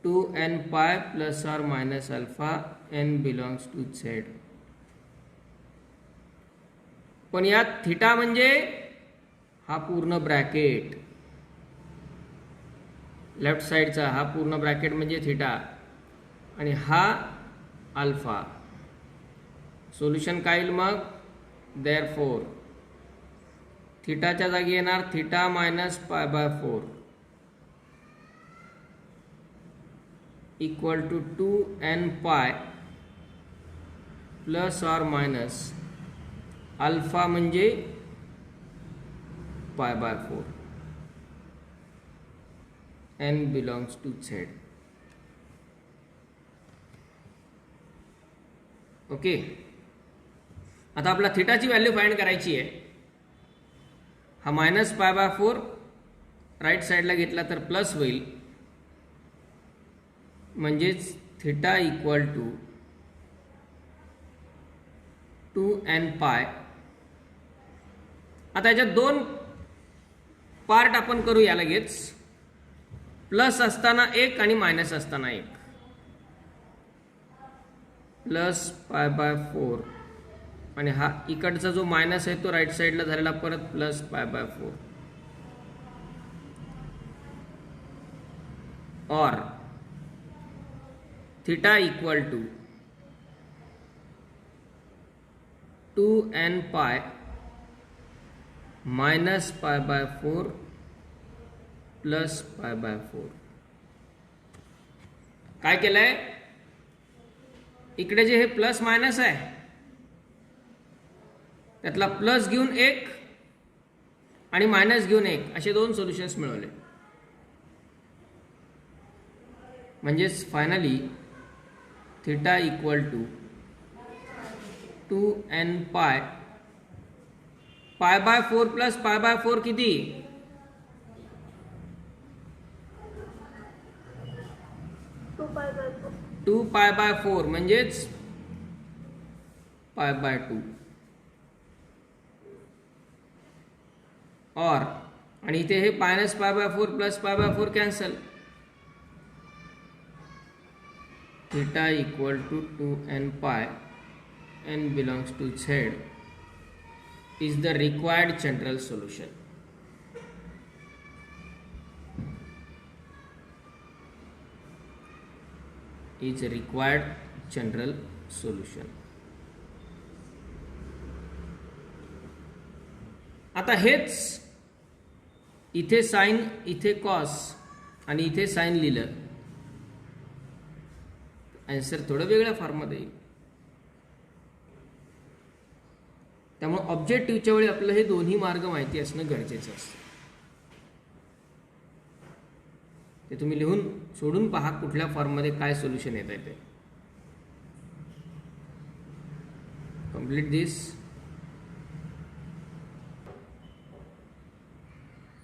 2n pi plus or minus alpha n belongs to z. पण यात थिटा म्हणजे हा पूर्ण ब्रॅकेट, लेफ्ट साइडचा हा पूर्ण ब्रॅकेट म्हणजे theta आणि हा अल्फा. सोल्युशन काय येईल मग? देअरफॉर थिटाच्या जागी येणार theta minus π/4 equal to 2n pi plus or minus alpha म्हणजे π/4 n belongs to z. Okay, आता आपला थिटाची व्हॅल्यू फाइंड करायची आहे. हा मायनस π/4 राईट साईडला घेतला तर प्लस होईल, म्हणजेच थिटा इक्वल टू 2n पाय. आता याच्यात दोन पार्ट आपण करूया लगेच. प्लस असताना एक आणि मायनस असताना एक. प्लस π/4 आणि हा इकडचा जो मायनस आहे तो राईट साईडला झालेला परत प्लस π/4 और theta equal to 2n pi minus π/4 plus π/4. काय केलंय? इकडे जे हे प्लस मायनस आहे त्यातला प्लस घेऊन एक आणि मायनस घेऊन एक असे दोन सोल्युशन्स मिळवले. म्हणजेच finally theta equal to 2n पाय π/4 प्लस π/4 किती? 2π/4 म्हणजेच π/2 और आणि इथे हे minus π/4 plus π/4 cancel. Theta equal to 2n pi n belongs to z is the required general solution. Is a required general solution. आता हेच इथे साइन इथे कॉस आणि इथे साइन लिहिलं, आन्सर थोडं वेगळ्या फॉर्ममध्ये येईल. त्यामुळे ऑब्जेक्टिव्हच्या वेळी आपलं हे दोन्ही मार्ग माहिती असणं गरजेचं असतं. ते तुम्ही लिहून सोडून पहा कुठल्या फॉर्ममध्ये काय सोल्युशन येत आहे ते. कंप्लीट दिस.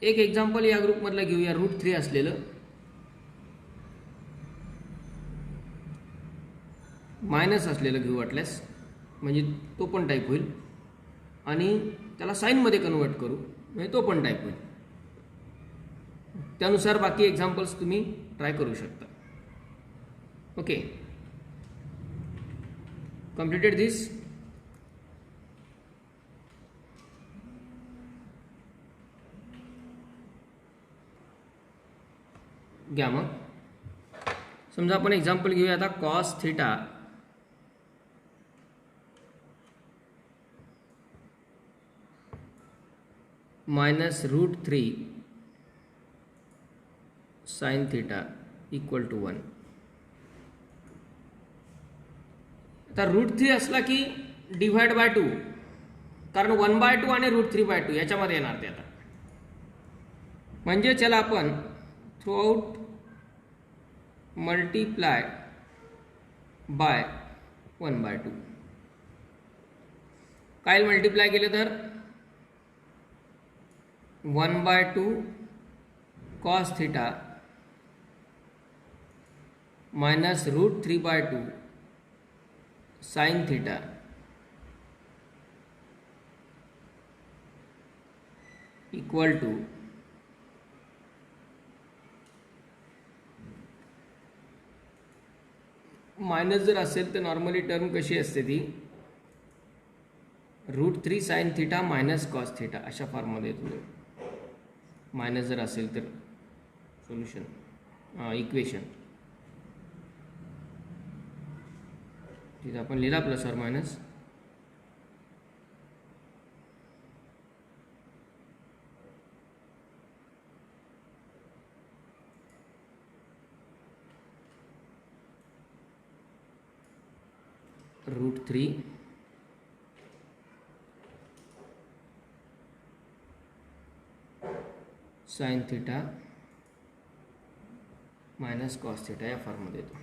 एक एक्झाम्पल या ग्रुपमधलं घेऊया, √3 असलेलं. मायनस असलेलं घेऊ वाटल्यास, म्हणजे तो पण टाईप होईल. आणि त्याला साईनमध्ये कन्वर्ट करू म्हणजे तो पण टाईप होईल. त्यानुसार बाकी एक्झाम्पल्स तुम्ही ट्राय करू शकता. Okay, completed this. घ्या मग. समजा आपण एक्झाम्पल घेऊया आता. Cos theta minus √3 sine theta equal to 1. आता √3 असला की डिव्हाइड बाय 2, कारण 1/2 आणि √3/2 याच्यामध्ये येणार ते. आता म्हणजे त्याला आपण थ्रू आउट मल्टीप्लाय बाय 1/2. काय मल्टीप्लाय केलं तर 1/2 cos theta minus √3/2 sine theta equal to minus जर असेल तर नॉर्मली टर्म कशी असते ती √3 sine theta minus cos theta अशा फॉर्ममध्ये येतो. मायनस जर असेल तर सोल्युशन इक्वेशन तिथं आपण लिहिला plus or minus. √3 sine theta minus cos theta या फॉर्ममध्ये येतो.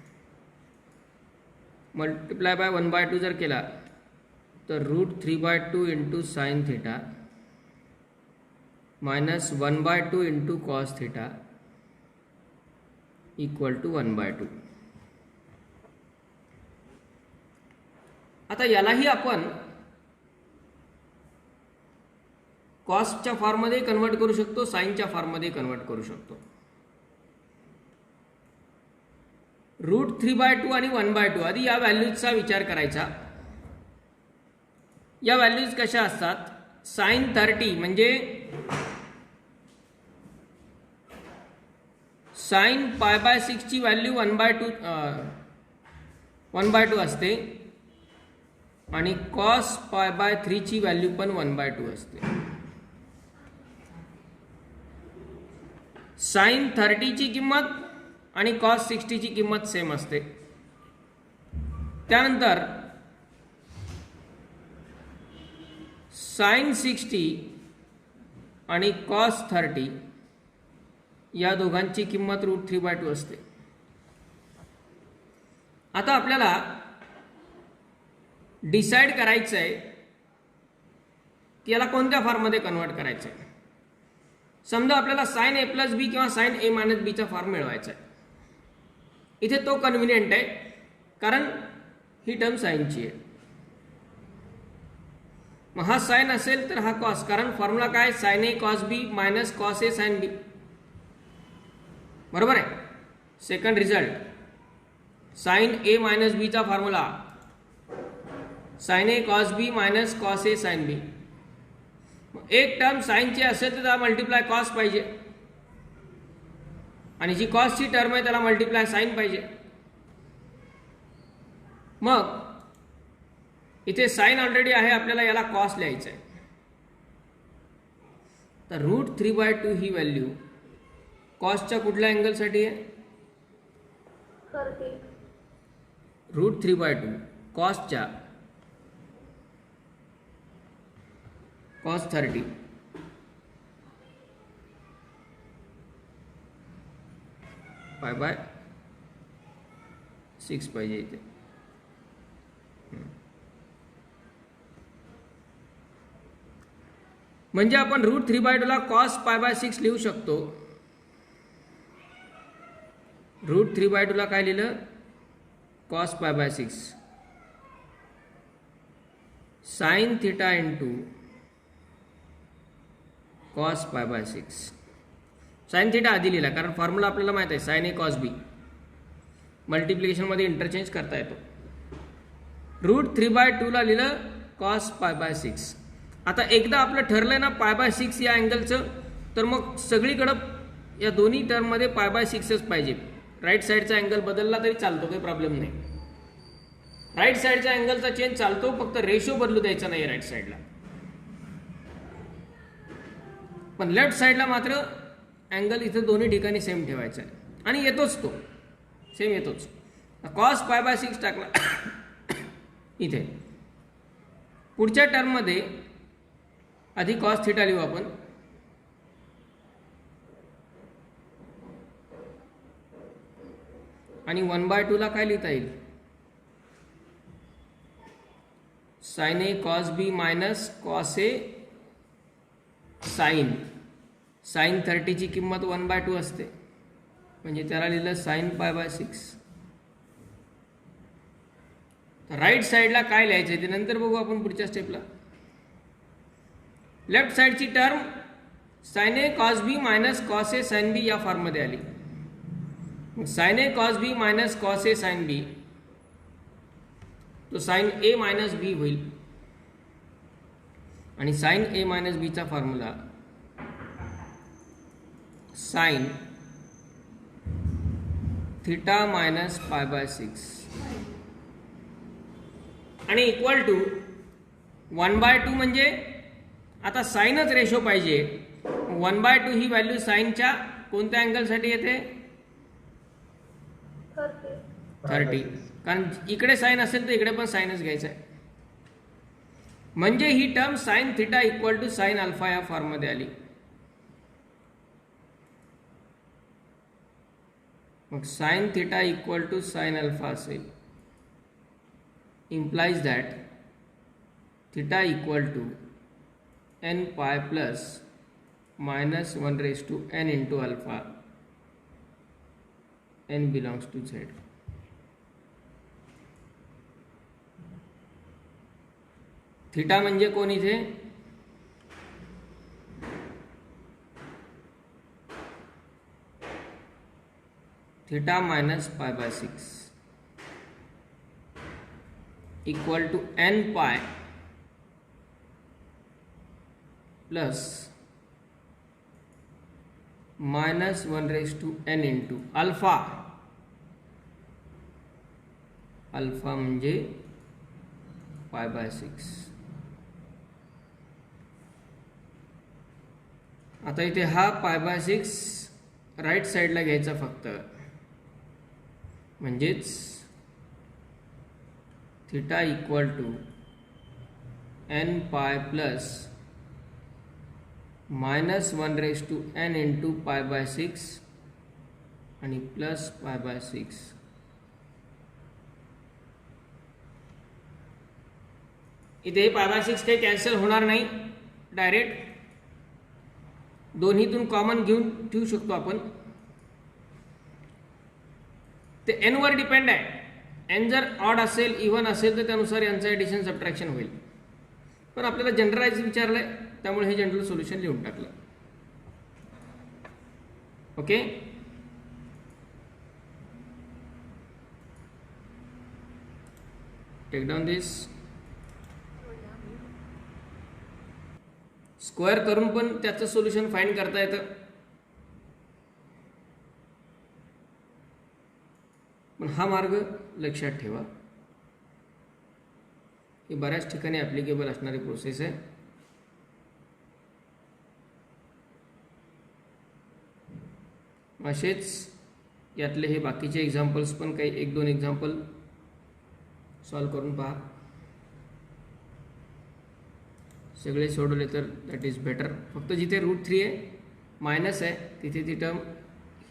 मल्टिप्लाय बाय 1/2 जर केला तर √3/2 into sine theta minus 1/2 into cos theta equal to 1/2. आता यालाही आपण कॉसच्या फॉर्ममध्ये कन्वर्ट करू शकतो, साइनच्या फॉर्ममध्ये कन्वर्ट करू शकतो. √3/2 आणि 1/2 आधी या व्हॅल्यूजचा विचार करायचा. या व्हॅल्यूज कशा असतात? साइन 30 म्हणजे साइन π/6 ची व्हॅल्यू 1/2 असते आणि कॉस π/3 ची व्हॅल्यू पण 1/2 असते. साइन 30 ची किंमत आणि कॉस 60 ची किंमत सेम असते. त्यानंतर साइन 60 आणि कॉस 30 या दोघांची किंमत √3/2 असते. आता आपल्याला डिसाइड करायचं आहे की याला कोणत्या फॉर्ममध्ये कन्वर्ट करायचं आहे. समजा आपल्याला साइन A+B किंवा साइन A-B चा फॉर्म मिळवायचा आहे. इथे तो कन्व्हिनियंट आहे कारण ही टर्म साइनची आहे. मग हा साइन असेल तर हा कॉस, कारण फॉर्म्युला काय sine A cos B minus cos A sine B. बरोबर आहे. Second result sine A minus B चा formula sine A cos B minus cos A sine B. एक टर्म साइनची असेल तर त्याला मल्टिप्लाय कॉस पाहिजे आणि जी कॉसची टर्म आहे त्याला मल्टिप्लाय साइन पाहिजे. मग इथे साइन ऑलरेडी आहे, आपल्याला याला कॉस लिहायचं आहे. तर √3/2 ही व्हॅल्यू कॉसच्या कुठल्या अँगलसाठी आहे? 30. √3/2 कॉसच्या cos 30 π/6 पाहिजे इथे. म्हणजे आपण √3/2 ला cos π/6 लिहू शकतो. √3/2 ला काय लिहिलं? cos π/6 sin θ into cos π/6. sin θ आधी लिहिला कारण फॉर्म्युला आपल्याला माहित आहे sin A cos B. मल्टिप्लिकेशनमध्ये इंटरचेंज करता येतो. √3/2 ला लिहिलं cos π/6. आता एकदा आपलं ठरलं ना π/6 या अँगलचं, तर मग सगळीकडं या दोन्ही टर्ममध्ये π/6च पाहिजे. राईट साईडचा अँगल बदलला तरी चालतो, काही प्रॉब्लेम नाही. राईट साईडचा अँगलचा चेंज चालतो, फक्त रेशो बदलू द्यायचा नाही राईट साईडला. पण लेफ्ट साईडला मात्र अँगल इथं दोन्ही ठिकाणी सेम ठेवायचा आहे. आणि येतोच तो सेम येतोच. cos π/6 टाकला इथे. पुढच्या टर्ममध्ये आधी cos θ लिहू आपण. आणि 1/2 ला काय लिहिता येईल? sin A cos B minus cos A sin. sin 30 ची किंमत 1/2 असते, म्हणजे त्याला लिहिलं sin π/6. राईट साईडला काय लिहायचं ते नंतर बघू आपण पुढच्या स्टेपला. लेफ्ट साईडची term sin A cos B minus cos A sin B या फॉर्ममध्ये आली. sin A cos B minus cos A sin B, तो sin A मायनस B होईल. आणि sin A मायनस B चा फॉर्म्युला sin θ मायनस π/6 आणि equal to 1/2. म्हणजे आता साईनच रेशो पाहिजे. 1/2 ही व्हॅल्यू साईनच्या कोणत्या अँगलसाठी येते? 30. कारण इकडे साईन असेल तर इकडे पण साईनच घ्यायचा आहे. म्हणजे ही term sin θ equal to sin alpha या फॉर्ममध्ये आली. मग sin θ equal to sin alpha असेल. implies that theta equal to n pi plus minus 1 raised to n into alpha. n belongs to Z. Theta म्हणजे कोण इथे? Theta minus π/6 equal to n pi plus minus 1 raise to n into alpha. Alpha म्हणजे π/6. आता इथे हा π/6 right साईडला घ्यायचा फक्त, म्हणजेच theta equal to n pi plus minus 1 raise to n into π/6 आणि प्लस π/6. इथे π/6 काही कॅन्सल होणार नाही, डायरेक्ट दोन्हीतून कॉमन घेऊन ठेवू शकतो आपण. ते n वर डिपेंड आहे. n जर ऑड असेल इव्हन असेल तर त्यानुसार यांचं ॲडिशन सबट्रॅक्शन होईल. पण आपल्याला जनरलाइज विचारलंय त्यामुळे हे जनरल सोल्युशन लिहून टाकलं. ओके, टेक डाउन दिस. स्क्वेअर करून पण त्याचं सोल्युशन फाइंड करता येतं, पण हा मार्ग लक्षात ठेवा की बऱ्याच ठिकाणी ॲप्लिकेबल असणारी प्रोसेस आहे. असेच यातले हे बाकीचे एक्झाम्पल्स पण काही 1-2 एक्झाम्पल सॉल्व करून पहा. सगळे सोडवले तर दॅट इज बेटर. फक्त जिथे √3 आहे मायनस आहे तिथे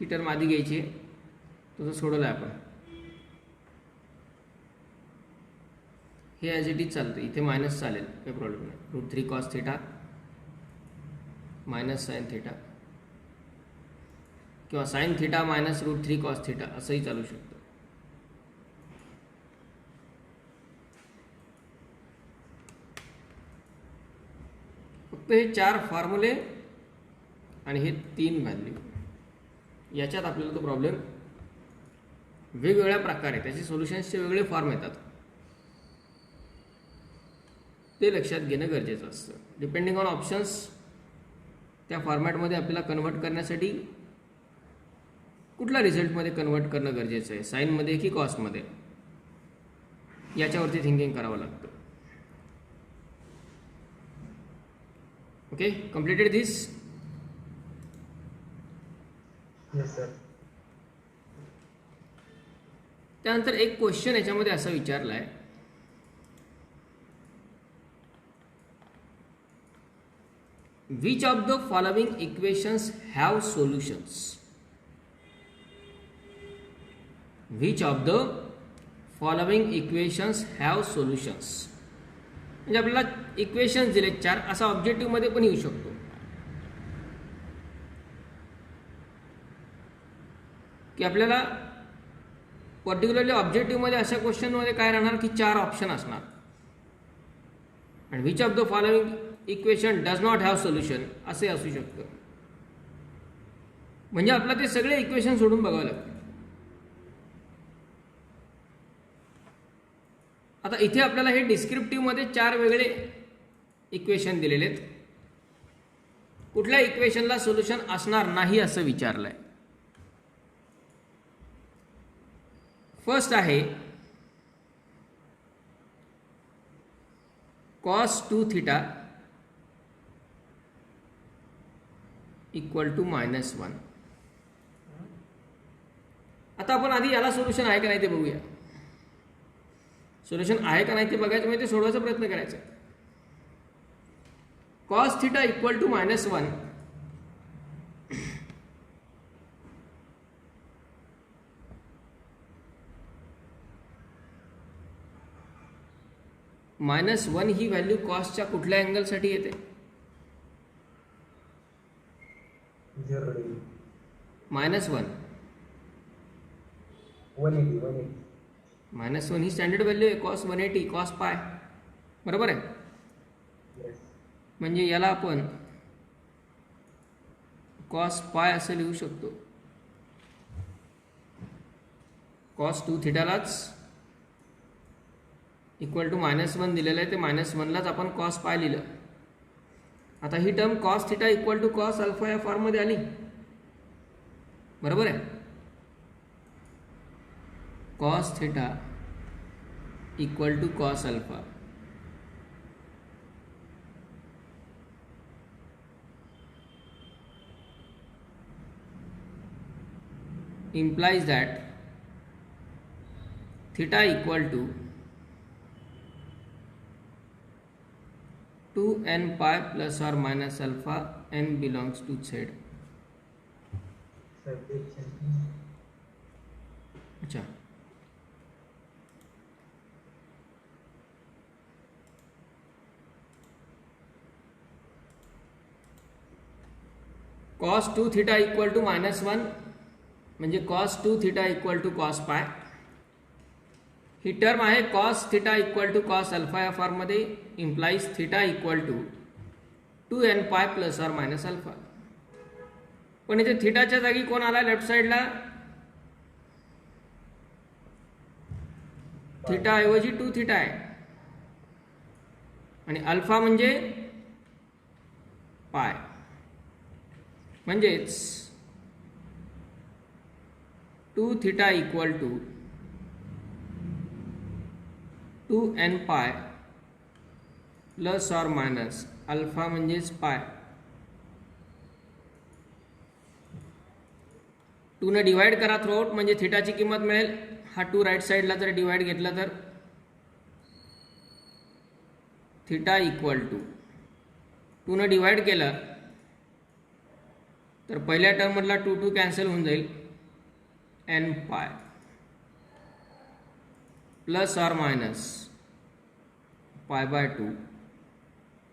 ही टर्म आधी घ्यायची आहे. तसं सोडवलं आहे आपण. हे ॲज इट इज चालतं, इथे मायनस चालेल, काही प्रॉब्लेम नाही. √3 cos θ मायनस साईन थिटा किंवा sine theta minus √3 cos theta असंही चालू शकतं. फक्त हे 4 फॉर्म्युले आणि हे 3 व्हॅल्यू, याच्यात आपल्याला तो प्रॉब्लेम वेगवेगळ्या प्रकारे त्याचे सोल्युशन्सचे वेगळे फॉर्म येतात, ते लक्षात घेणं गरजेचं असतं. डिपेंडिंग ऑन ऑप्शन्स त्या फॉर्मॅटमध्ये आपल्याला कन्वर्ट करण्यासाठी कुठल्या रिझल्टमध्ये कन्वर्ट करणं गरजेचं आहे, साईनमध्ये की कॉसमध्ये, याच्यावरती थिंकिंग करावं लागतं. ओके, कम्प्लिटेड दिस. Yes, sir. त्यानंतर एक क्वेश्चन याच्यामध्ये असा विचारला आहे, which of the following equations have solutions. Which of the following equations have solutions म्हणजे आपल्याला इक्वेशन्स दिले 4, असा ऑब्जेक्टिव्हमध्ये पण येऊ शकतो. की आपल्याला पर्टिक्युलरली ऑब्जेक्टिव्हमध्ये अशा क्वेश्चनमध्ये काय राहणार की 4 ऑप्शन असणार, आणि which of the following equation does not have solution असे असू शकतं. म्हणजे आपल्याला ते सगळे इक्वेशन सोडून बघावं लागतं. आता इथे आपल्याला हे डिस्क्रिप्टिव्हमध्ये 4 वेगळे इक्वेशन दिलेले आहेत. कुठल्या इक्वेशनला सोल्युशन असणार नाही असं विचारलं आहे. फर्स्ट आहे cos 2 थिटा इक्वल टू -1. आता आपण आधी याला सोल्युशन आहे का नाही ते बघूया. सोल्युशन आहे का नाही ते बघायचं म्हणजे ते सोडवायचा प्रयत्न करायचा. cos थिटा इक्वल टू -1 -1 ही व्हॅल्यू कॉसच्या कुठल्या अँगलसाठी येते? 0 degree. -1 180. -1 ही स्टँडर्ड व्हॅल्यू आहे. कॉस 180 कॉस पाय, बरोबर आहे. Yes. म्हणजे याला आपण कॉस पाय असं लिहू शकतो. कॉस 2 थिटालाच इक्वल टू -1 दिलेलं आहे, ते -1लाच आपण कॉस पाय लिहिलं. आता ही term cos theta equal to cos alpha या फॉर्ममध्ये आली, बरोबर आहे. Cos theta equal to cos alpha implies that theta equal to 2n pi plus or minus alpha n belongs to Z. Sir, एक sentence. अच्छा, cos 2 थिटा इक्वल टू -1 म्हणजे cos 2 theta equal to cos pi. ही term आहे cos theta equal to cos alpha या फॉर्ममध्ये, implies theta equal to 2n pi plus or minus alpha. पण इथे थिटाच्या जागी कोण आला लेफ्ट साईडला? थिटा ऐवजी 2 थिटा आहे, आणि अल्फा म्हणजे पाय. म्हणजेच 2 theta equal to 2n pi plus or minus alpha म्हणजेच पाय. 2 ने डिवाइड करा थ्रूआउट म्हणजे थिटाची किंमत मिळेल. हा 2 राईट साईडला जर डिवाइड घेतला तर थिटा इक्वल टू 2 ने डिवाइड केलं तर पहिल्या टर्ममधला 2 कॅन्सल होऊन जाईल, n pi plus or minus pi by 2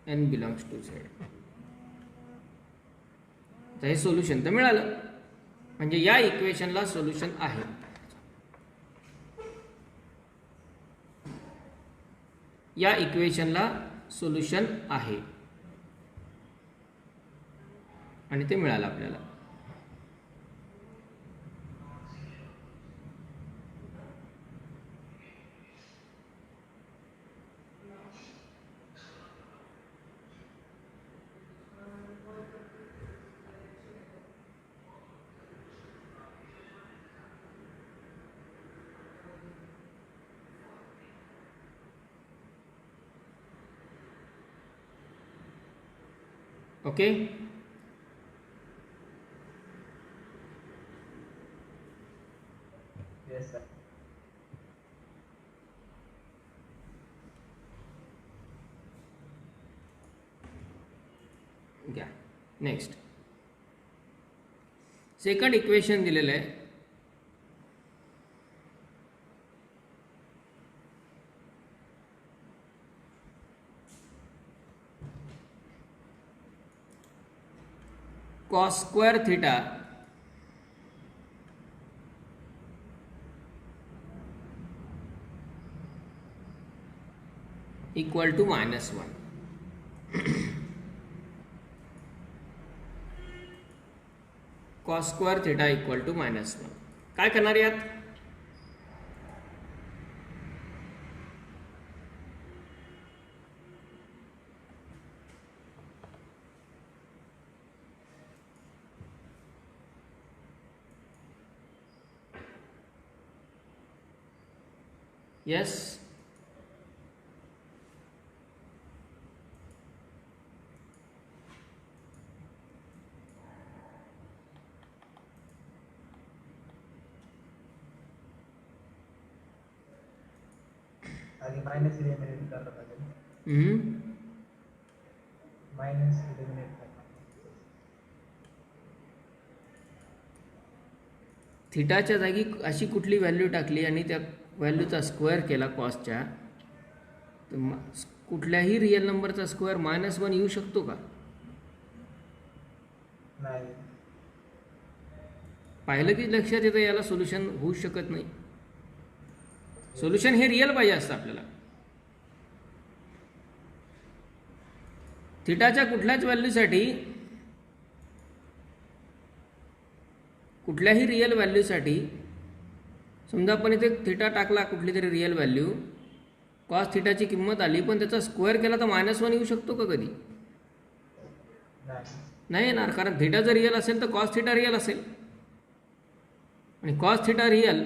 n belongs to Z. तर हे सोल्युशन तर मिळालं, म्हणजे या इक्वेशनला सोल्युशन आहे. या इक्वेशनला सोल्युशन आहे आणि ते मिळालं आपल्याला. ओके. Yes, sir. घ्या. नेक्स्ट सेकंड इक्वेशन दिलेलं आहे. cos square theta equal to -1. cos square theta equal to -1. काय करणार यात? यस, आधी मायनस इलिमिनेट करायला पाहिजे. मायनस इलिमिनेट करणार. थिटाच्या जागी अशी कुठली व्हॅल्यू टाकली आणि त्या व्हॅल्यूचा स्क्वेअर केला कॉसच्या, तर कुठल्याही रिअल नंबरचा स्क्वेअर -1 येऊ शकतो का? नाही. पाहिलं की लक्षात येतं याला सोल्युशन होऊ शकत नाही. सोल्युशन हे रिअल पाहिजे असतं आपल्याला. थिटाच्या कुठल्याच व्हॅल्यूसाठी, कुठल्याही रिअल व्हॅल्यूसाठी, समजा आपण इथे थिटा टाकला कुठली तरी रिअल व्हॅल्यू, कॉस थिटाची किंमत आली पण त्याचा स्क्वेअर केला तर -1 येऊ शकतो का कधी? नाही येणार, कारण थिटा जर रिअल असेल तर कॉस थिटा रिअल असेल, आणि कॉस थिटा रिअल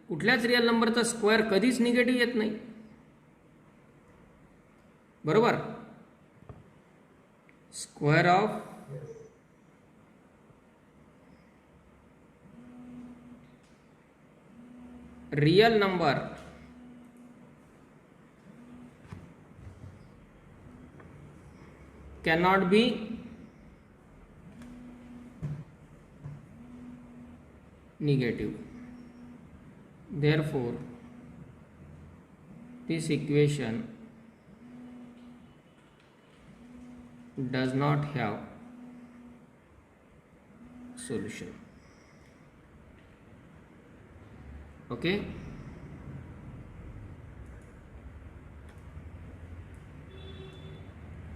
कुठल्याच रिअल नंबरचा स्क्वेअर कधीच निगेटिव्ह येत नाही. बरोबर. Square of real number cannot be negative. Therefore, this equation does not have solution. Okay.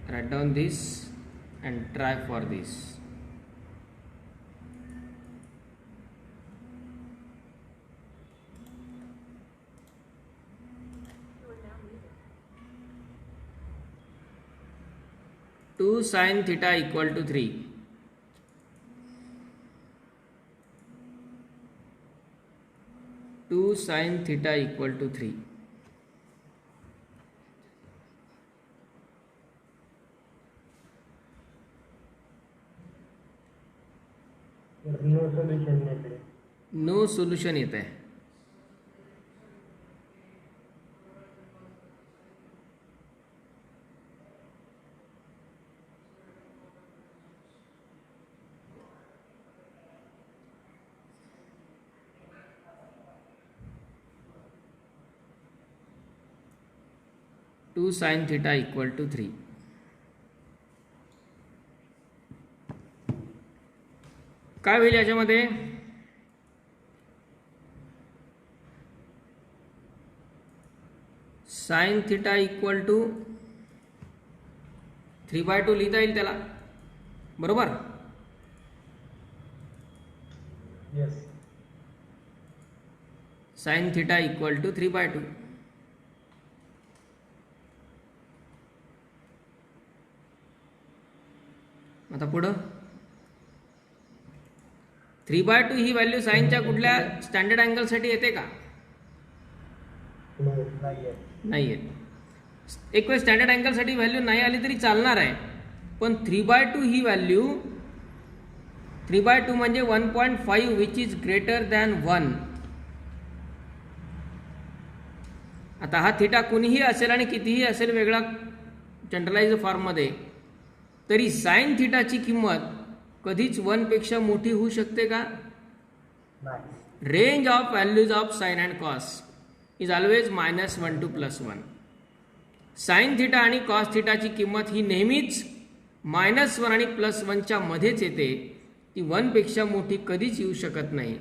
Write down this and try for this. Two sin theta equal to 3. Two sin theta equal to 3. No solution येते. No solution येत आहे. Two sin theta equal to 3. काय होईल याच्यामध्ये? Sign theta equal to 3/2 लिहिता येईल त्याला, बरोबर? Yes. Sine theta equal to 3/2. आता पुढं 3/2 ही व्हॅल्यू साईनच्या कुठल्या स्टँडर्ड अँगलसाठी येते का? No, not yet. नाही येत. एक वेळ स्टँडर्ड अँगलसाठी व्हॅल्यू नाही आली तरी चालणार आहे, पण 3/2 ही व्हॅल्यू 3/2 म्हणजे 1.5 विच इज ग्रेटर दॅन 1. आता हा थिटा कुणीही असेल आणि कितीही असेल वेगळा जनरलाइज फॉर्ममध्ये, तरी साइन थिटाची किंमत कधीच 1 पेक्षा मोठी होऊ शकते का? नाही. Range of values of sine and cos is always -1 to +1. Sine theta आणि कॉस थिटाची किंमत ही नेहमीच -1 आणि +1च्या मध्येच येते. ती 1 पेक्षा मोठी कधीच येऊ शकत नाही.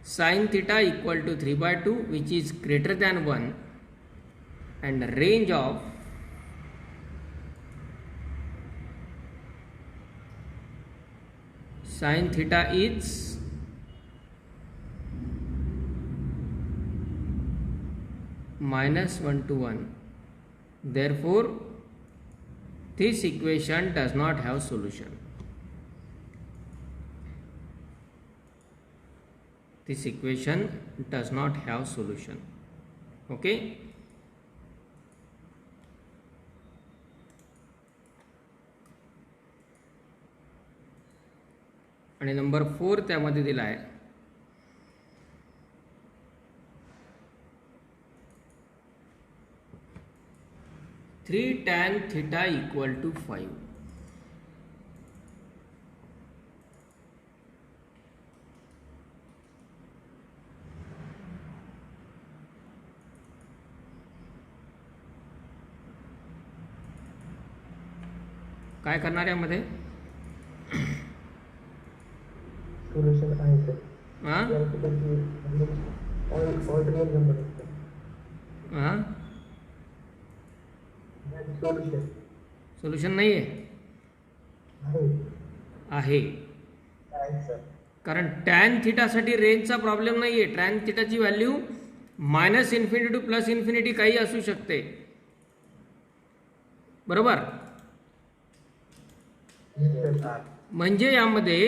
Sine theta equal to 3/2 which is greater than 1 and range of sine theta is -1 to 1. Therefore, this equation does not have solution. This equation does not have solution. Okay? आणि नंबर 4 त्यामध्ये दिला आहे. Three tan theta equal to 5. काय करणार यामध्ये? Solution आहे sir. हां alternate number. हां Solution सोल्युशन नाही आहे आहे आहे सर. कारण टॅन थिटासाठी रेंजचा प्रॉब्लेम नाही आहे. टॅन थिटाची व्हॅल्यू -∞ टू +∞ काही असू शकते, बरोबर? म्हणजे यामध्ये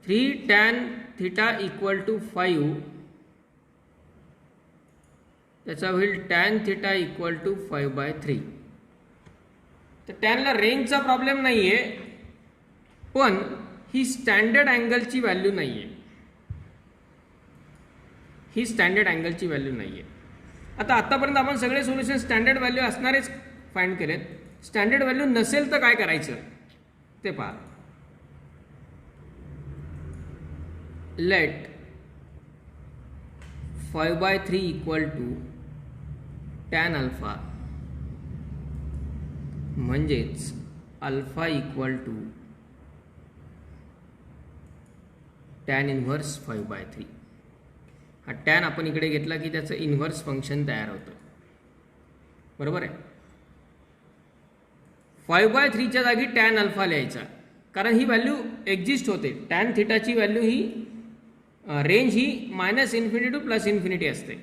3 tan theta इक्वल टू 5 त्याचा होईल tan theta इक्वल टू 5/3. तर टॅनला रेंजचा प्रॉब्लेम नाही आहे, पण ही स्टँडर्ड अँगलची व्हॅल्यू नाही आहे. ही स्टँडर्ड अँगलची व्हॅल्यू नाही आहे. आता आत्तापर्यंत आपण सगळे सोल्युशन स्टँडर्ड व्हॅल्यू असणारेच फाइंड केलेत. स्टँडर्ड व्हॅल्यू नसेल तर काय करायचं ते पहा. Let 5/3 equal to tan alpha, म्हणजेच alpha equal to tan inverse 5/3. हा टॅन आपण इकडे घेतला की त्याचं इन्व्हर्स फंक्शन तयार होतं, बरोबर आहे? 5/3च्या जागी tan अल्फा लिहायचा, कारण ही व्हॅल्यू एक्झिस्ट होते. टॅन थिटाची व्हॅल्यू ही रेंज ही -∞ टू +∞ असते.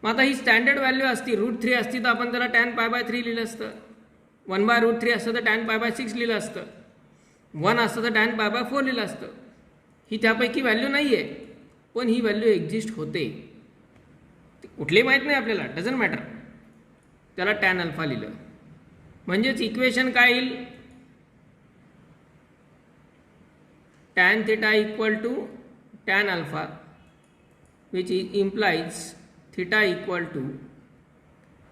मग आता ही स्टँडर्ड व्हॅल्यू असती, √3 असती तर आपण त्याला tan π/3 लिहिलं असतं. 1/√3 असतं तर tan π/6 लिहिलं असतं. 1 असतं तर tan π/4 लिहिलं असतं. ही त्यापैकी व्हॅल्यू नाही आहे, पण ही व्हॅल्यू एक्झिस्ट होते. कुठलीही माहीत नाही आपल्याला, डझंट मॅटर. त्याला tan अल्फा लिहिलं, म्हणजेच इक्वेशन काय येईल? tan theta equal to tan alpha which implies theta equal to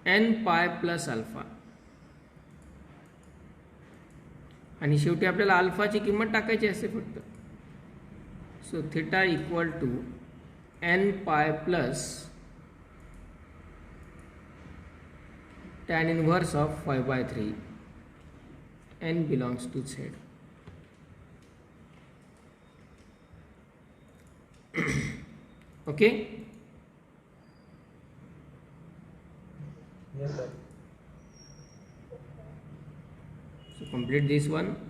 nπ + alpha. आणि शेवटी आपल्याला अल्फाची किंमत टाकायची असते फक्त. So theta equal to nπ + tan inverse of 5 by 3 n belongs to Z. Okay. Yes, sir. So complete this one.